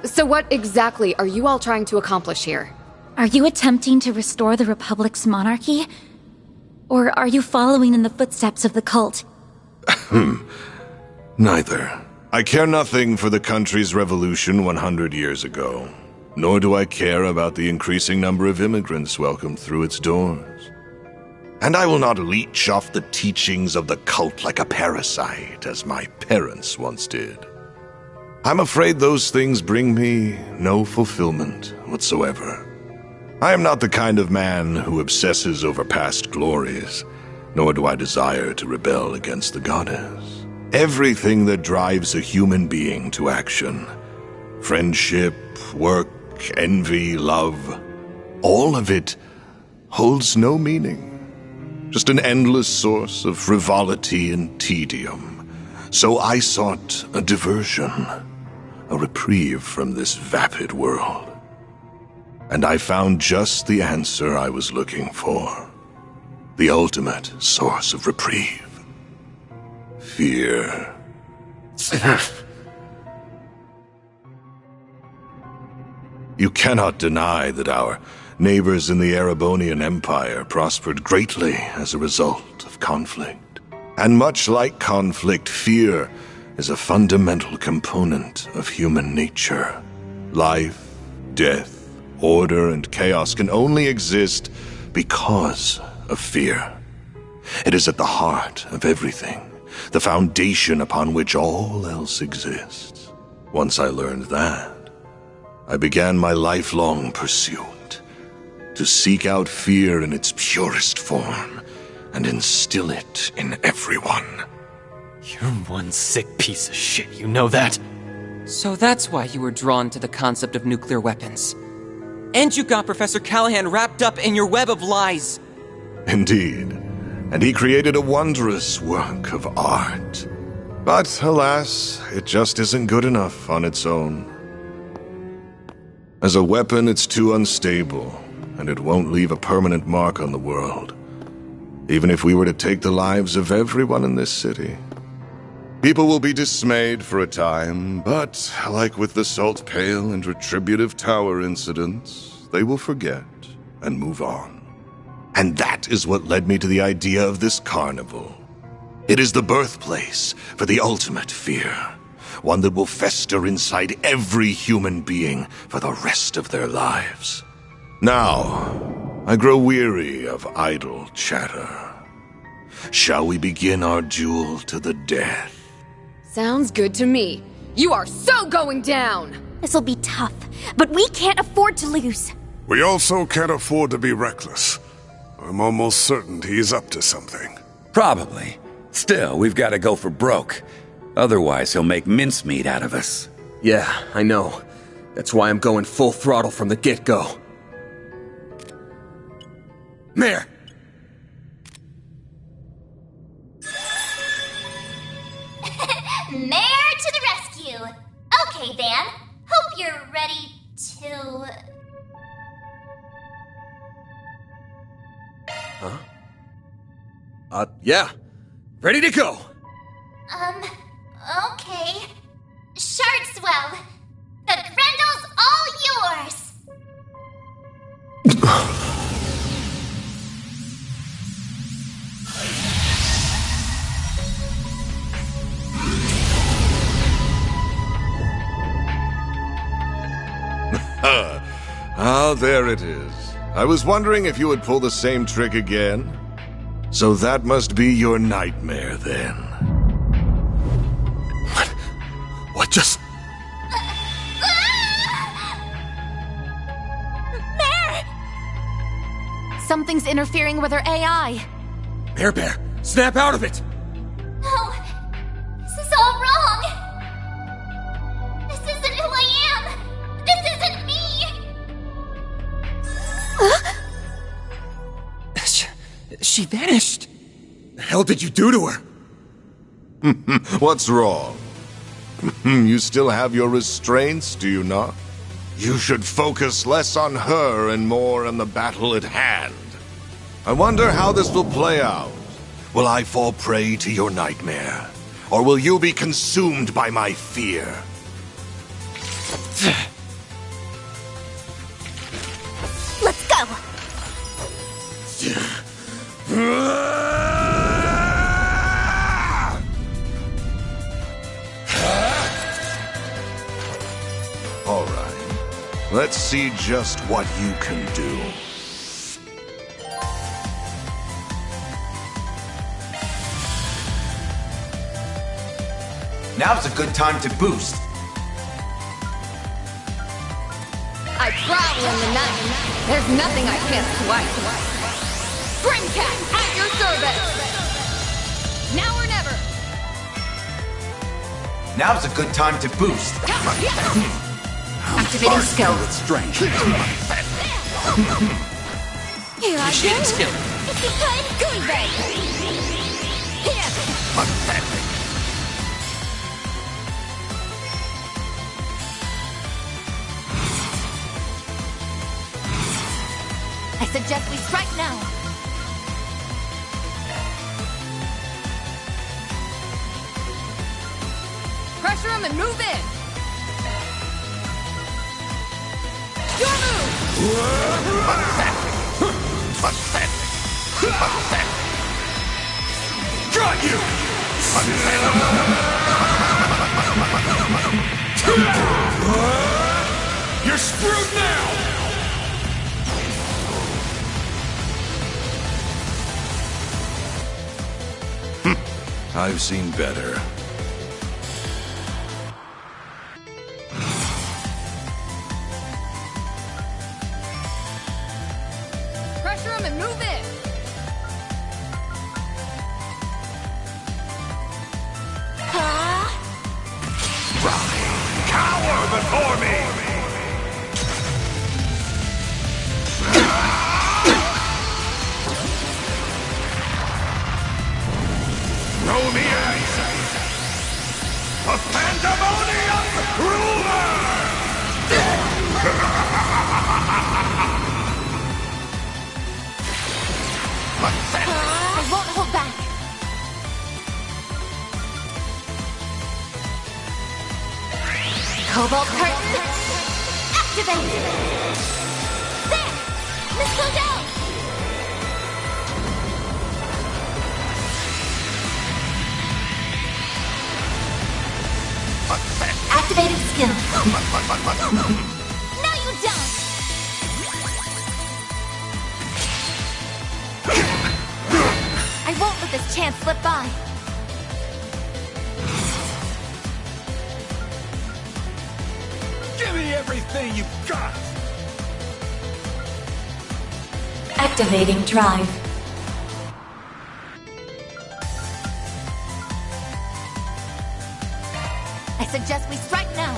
So what exactly are you all trying to accomplish here? Are you attempting to restore the Republic's monarchy? Or are you following in the footsteps of the cult? Neither. I care nothing for the country's revolution 100 years ago, nor do I care about the increasing number of immigrants welcomed through its doors. And I will not leech off the teachings of the cult like a parasite, as my parents once did. I'm afraid those things bring me no fulfillment whatsoever. I am not the kind of man who obsesses over past glories, nor do I desire to rebel against the goddess. Everything that drives a human being to action, friendship, work, envy, love, all of it holds no meaning. Just an endless source of frivolity and tedium. So I sought a diversion, a reprieve from this vapid world. And I found just the answer I was looking for. The ultimate source of reprieve. Fear. You cannot deny that our neighbors in the Erebonian Empire prospered greatly as a result of conflict. And much like conflict, fear is a fundamental component of human nature. Life, death, order, and chaos can only exist because of fear. It is at the heart of everything, the foundation upon which all else exists. Once I learned that, I began my lifelong pursuit to seek out fear in its purest form and instill it in everyone. You're one sick piece of shit, you know that? So that's why you were drawn to the concept of nuclear weapons. And you got Professor Callahan wrapped up in your web of lies. Indeed. And he created a wondrous work of art. But, alas, it just isn't good enough on its own. As a weapon, it's too unstable, and it won't leave a permanent mark on the world. Even if we were to take the lives of everyone in this city. People will be dismayed for a time, but, like with the Salt Pail and Retributive Tower incidents, they will forget and move on. And that is what led me to the idea of this carnival. It is the birthplace for the ultimate fear, one that will fester inside every human being for the rest of their lives. Now, I grow weary of idle chatter. Shall we begin our duel to the death? Sounds good to me. You are so going down! This'll be tough, but we can't afford to lose. We also can't afford to be reckless. I'm almost certain he's up to something. Probably. Still, we've got to go for broke. Otherwise, he'll make mincemeat out of us. Yeah, I know. That's why I'm going full throttle from the get-go. Mayor! Mayor to the rescue! Okay, Van. Hope you're ready to... Huh? Yeah. Ready to go! Okay. Shardswell, the Grendel's all yours! Ah, there it is. I was wondering if you would pull the same trick again. So that must be your nightmare, then. What just... Mare! Something's interfering with her AI. Bear, snap out of it! No, this is all wrong! This isn't who I am! She vanished. The hell did you do to her? What's wrong? You still have your restraints, do you not? You should focus less on her and more on the battle at hand. I wonder how this will play out. Will I fall prey to your nightmare? Or will you be consumed by my fear? Let's go! All right. Let's see just what you can do. Now's a good time to boost. I travel in the night. There's nothing I can't swipe. Spring Cat, at your service! Now or never! Now's a good time to boost. Activating skill. With strength. Here I Initiating go! skill. If you could, good bag! Here! Pathetic. I suggest we strike now. Pressure him and move in! Your move! Pathetic. Pathetic. Pathetic. Got you! You're screwed now! I've seen better. Pressure him and move in! Cower before me! Throw me at a pandemonium ruler! I won't hold back. Cobalt curtain, activate! There! Missile down! Activating skill. No, you don't! I won't let this chance slip by. Give me everything you've got! Activating drive. I suggest we strike now.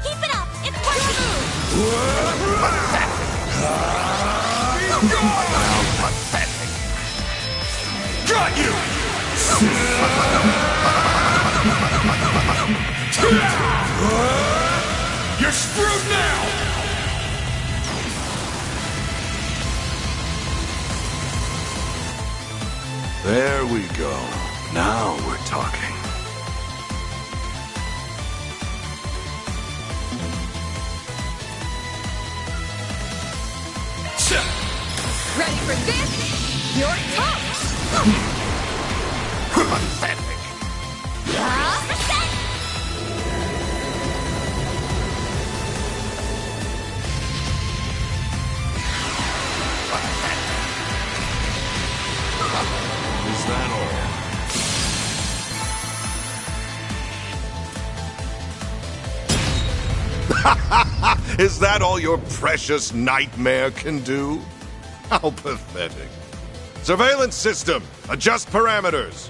Keep it up! It's working! Pathetic. Got you! You're screwed now! There we go. Now we're talking. Ready for this? You're toast! Pathetic. Is that all? Is that all your precious nightmare can do? How pathetic. Surveillance system, adjust parameters.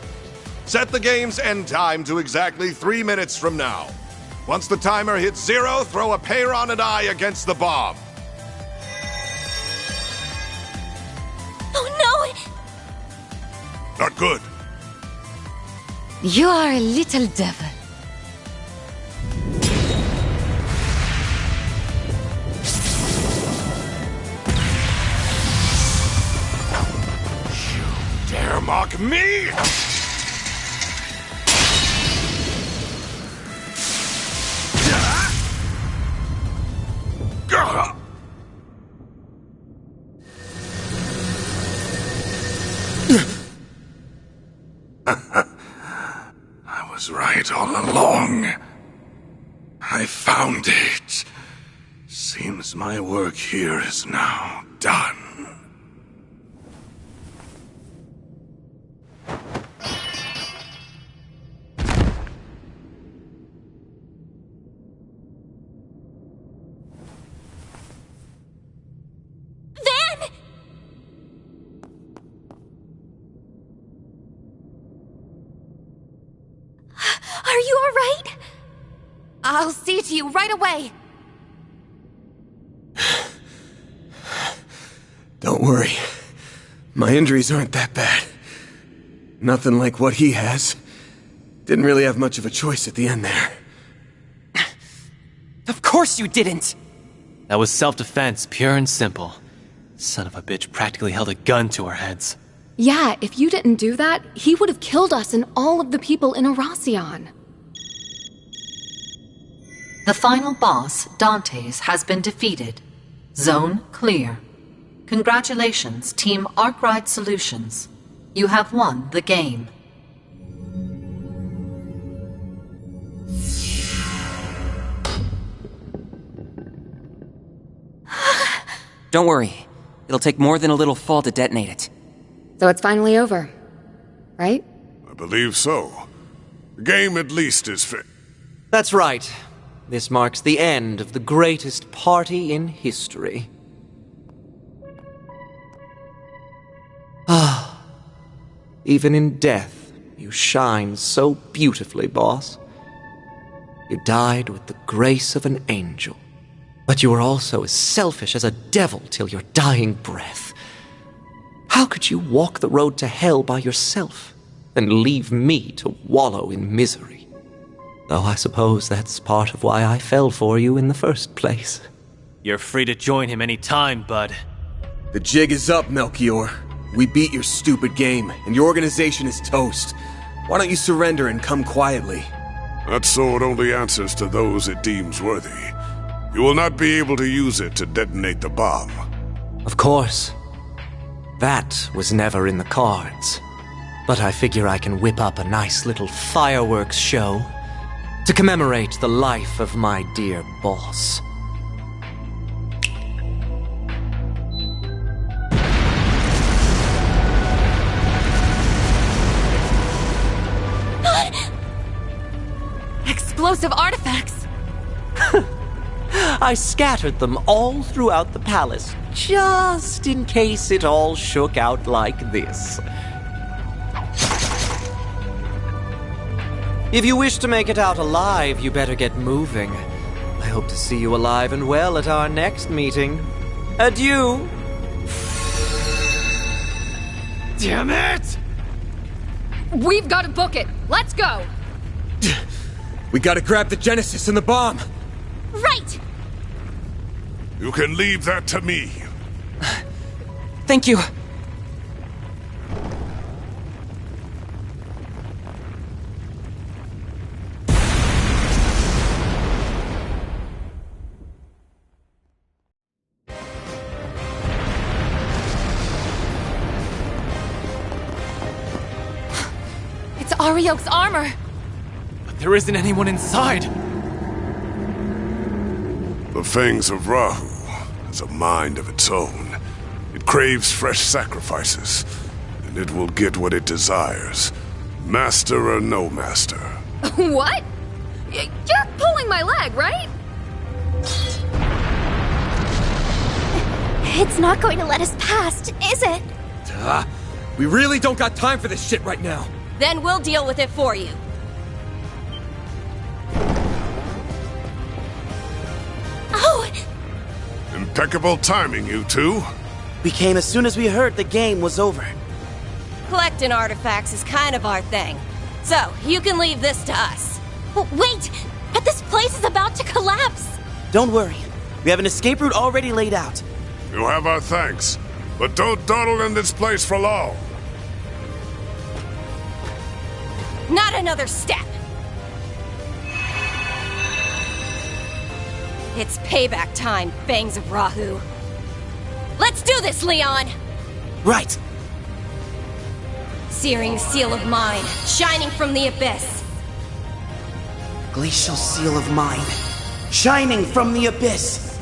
Set the game's end time to exactly 3 minutes from now. Once the timer hits 0, throw a Peyron and I against the bomb. Oh no! Not good. You are a little devil. Dare mock me? I was right all along. I found it. Seems my work here is now done. Are you alright? I'll see to you right away. Don't worry. My injuries aren't that bad. Nothing like what he has. Didn't really have much of a choice at the end there. Of course you didn't! That was self-defense, pure and simple. Son of a bitch practically held a gun to our heads. Yeah, if you didn't do that, he would have killed us and all of the people in Erasion. The final boss, Dantes, has been defeated. Zone clear. Congratulations, Team Arkwright Solutions. You have won the game. Don't worry. It'll take more than a little fall to detonate it. So it's finally over, right? I believe so. The game at least is fit. That's right. This marks the end of the greatest party in history. Ah, even in death, you shine so beautifully, boss. You died with the grace of an angel, but you were also as selfish as a devil till your dying breath. How could you walk the road to hell by yourself and leave me to wallow in misery? Though I suppose that's part of why I fell for you in the first place. You're free to join him any time, bud. The jig is up, Melchior. We beat your stupid game, and your organization is toast. Why don't you surrender and come quietly? That sword only answers to those it deems worthy. You will not be able to use it to detonate the bomb. Of course. That was never in the cards. But I figure I can whip up a nice little fireworks show to commemorate the life of my dear boss. Explosive artifacts! I scattered them all throughout the palace, just in case it all shook out like this. If you wish to make it out alive, you better get moving. I hope to see you alive and well at our next meeting. Adieu! Damn it! We've got to book it. Let's go. We gotta grab the Genesis and the bomb. Right! You can leave that to me. Thank you. It's Ariok's armor! But there isn't anyone inside! The Fangs of Rahu has a mind of its own. It craves fresh sacrifices, and it will get what it desires. Master or no master. What? You're pulling my leg, right? It's not going to let us past, is it? We really don't got time for this shit right now. Then we'll deal with it for you. Impeccable timing, you two. We came as soon as we heard the game was over. Collecting artifacts is kind of our thing. So, you can leave this to us. Wait! But this place is about to collapse! Don't worry. We have an escape route already laid out. You have our thanks. But don't dawdle in this place for long. Not another step! It's payback time, Fangs of Rahu. Let's do this, Leon! Right. Searing seal of mine, shining from the abyss. Glacial seal of mine, shining from the abyss.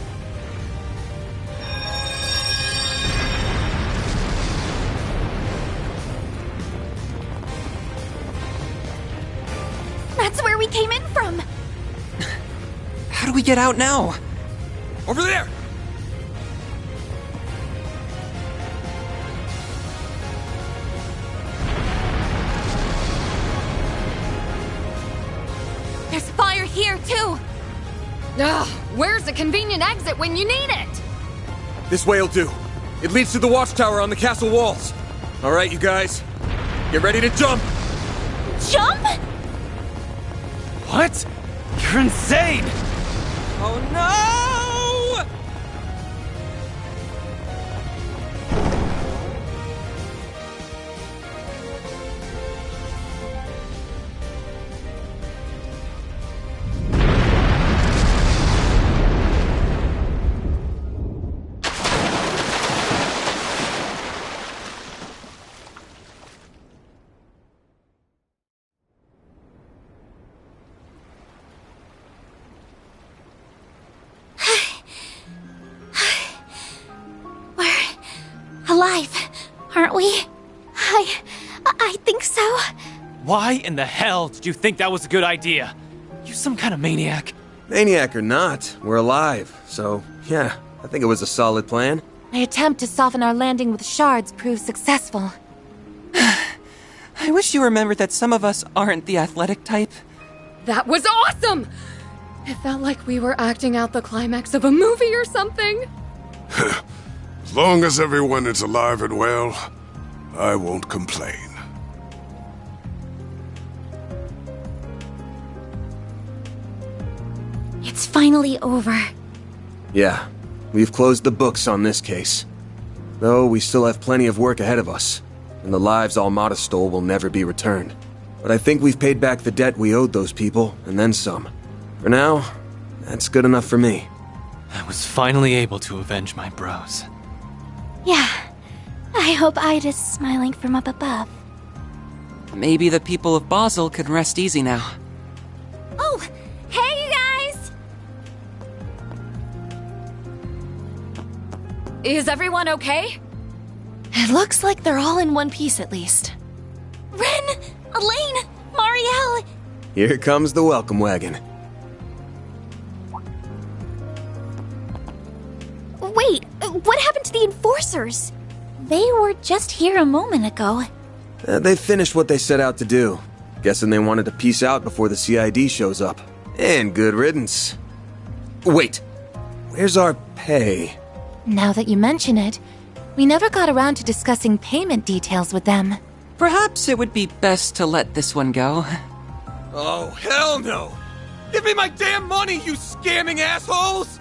That's where we came in from! How do we get out now? Over there! There's fire here, too! Ugh, where's the convenient exit when you need it? This way'll do. It leads to the watchtower on the castle walls. All right, you guys. Get ready to jump! Jump? What? You're insane! Oh no! Alive, aren't we? I think so. Why in the hell did you think that was a good idea? You some kind of maniac. Maniac or not, we're alive. So, yeah, I think it was a solid plan. My attempt to soften our landing with shards proved successful. I wish you remembered that some of us aren't the athletic type. That was awesome! It felt like we were acting out the climax of a movie or something. As long as everyone is alive and well, I won't complain. It's finally over. Yeah, we've closed the books on this case. Though we still have plenty of work ahead of us, and the lives Almada stole will never be returned. But I think we've paid back the debt we owed those people, and then some. For now, that's good enough for me. I was finally able to avenge my bros. Yeah. I hope Ida's smiling from up above. Maybe the people of Basel can rest easy now. Oh! Hey, you guys! Is everyone okay? It looks like they're all in one piece at least. Ren! Elaine! Marielle! Here comes the welcome wagon. Wait, what happened to the enforcers? They were just here a moment ago. They finished what they set out to do. Guessing they wanted to peace out before the CID shows up. And good riddance. Wait, where's our pay? Now that you mention it, we never got around to discussing payment details with them. Perhaps it would be best to let this one go. Oh, hell no! Give me my damn money, you scamming assholes!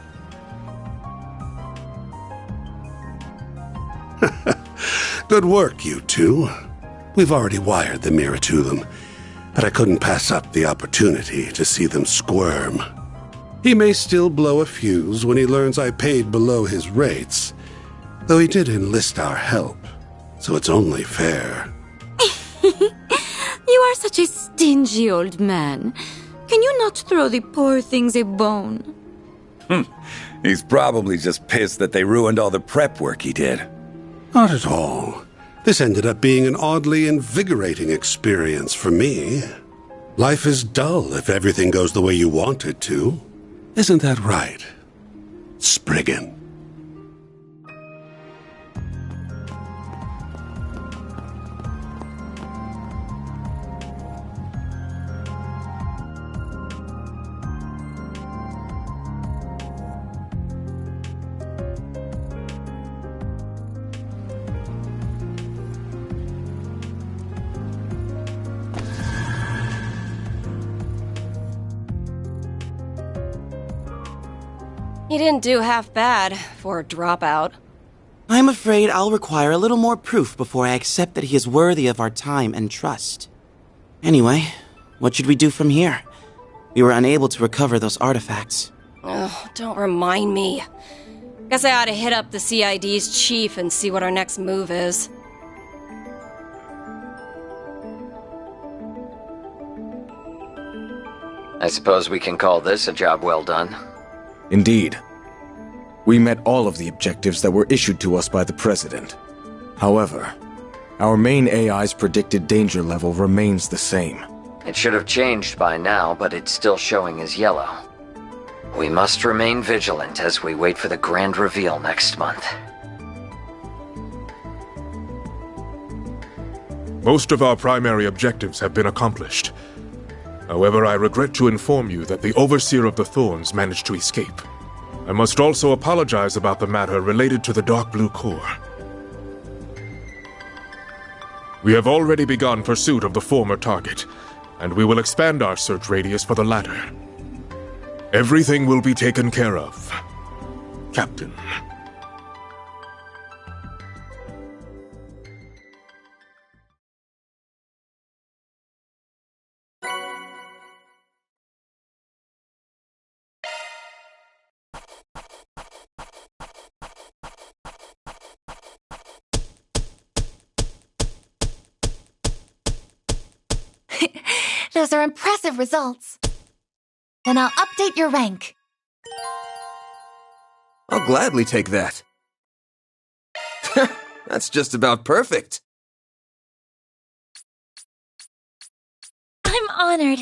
Good work, you two. We've already wired the mirror to them, but I couldn't pass up the opportunity to see them squirm. He may still blow a fuse when he learns I paid below his rates, though he did enlist our help, so it's only fair. You are such a stingy old man. Can you not throw the poor things a bone? He's probably just pissed that they ruined all the prep work he did. Not at all. This ended up being an oddly invigorating experience for me. Life is dull if everything goes the way you want it to. Isn't that right, Spriggan? You didn't do half bad for a dropout. I'm afraid I'll require a little more proof before I accept that he is worthy of our time and trust. Anyway, what should we do from here? We were unable to recover those artifacts. Oh, don't remind me. Guess I ought to hit up the CID's chief and see what our next move is. I suppose we can call this a job well done. Indeed. We met all of the objectives that were issued to us by the President. However, our main AI's predicted danger level remains the same. It should have changed by now, but it's still showing as yellow. We must remain vigilant as we wait for the grand reveal next month. Most of our primary objectives have been accomplished. However, I regret to inform you that the Overseer of the Thorns managed to escape. I must also apologize about the matter related to the Dark Blue Core. We have already begun pursuit of the former target, and we will expand our search radius for the latter. Everything will be taken care of, Captain. Those are impressive results. Then I'll update your rank. I'll gladly take that. That's just about perfect. I'm honored.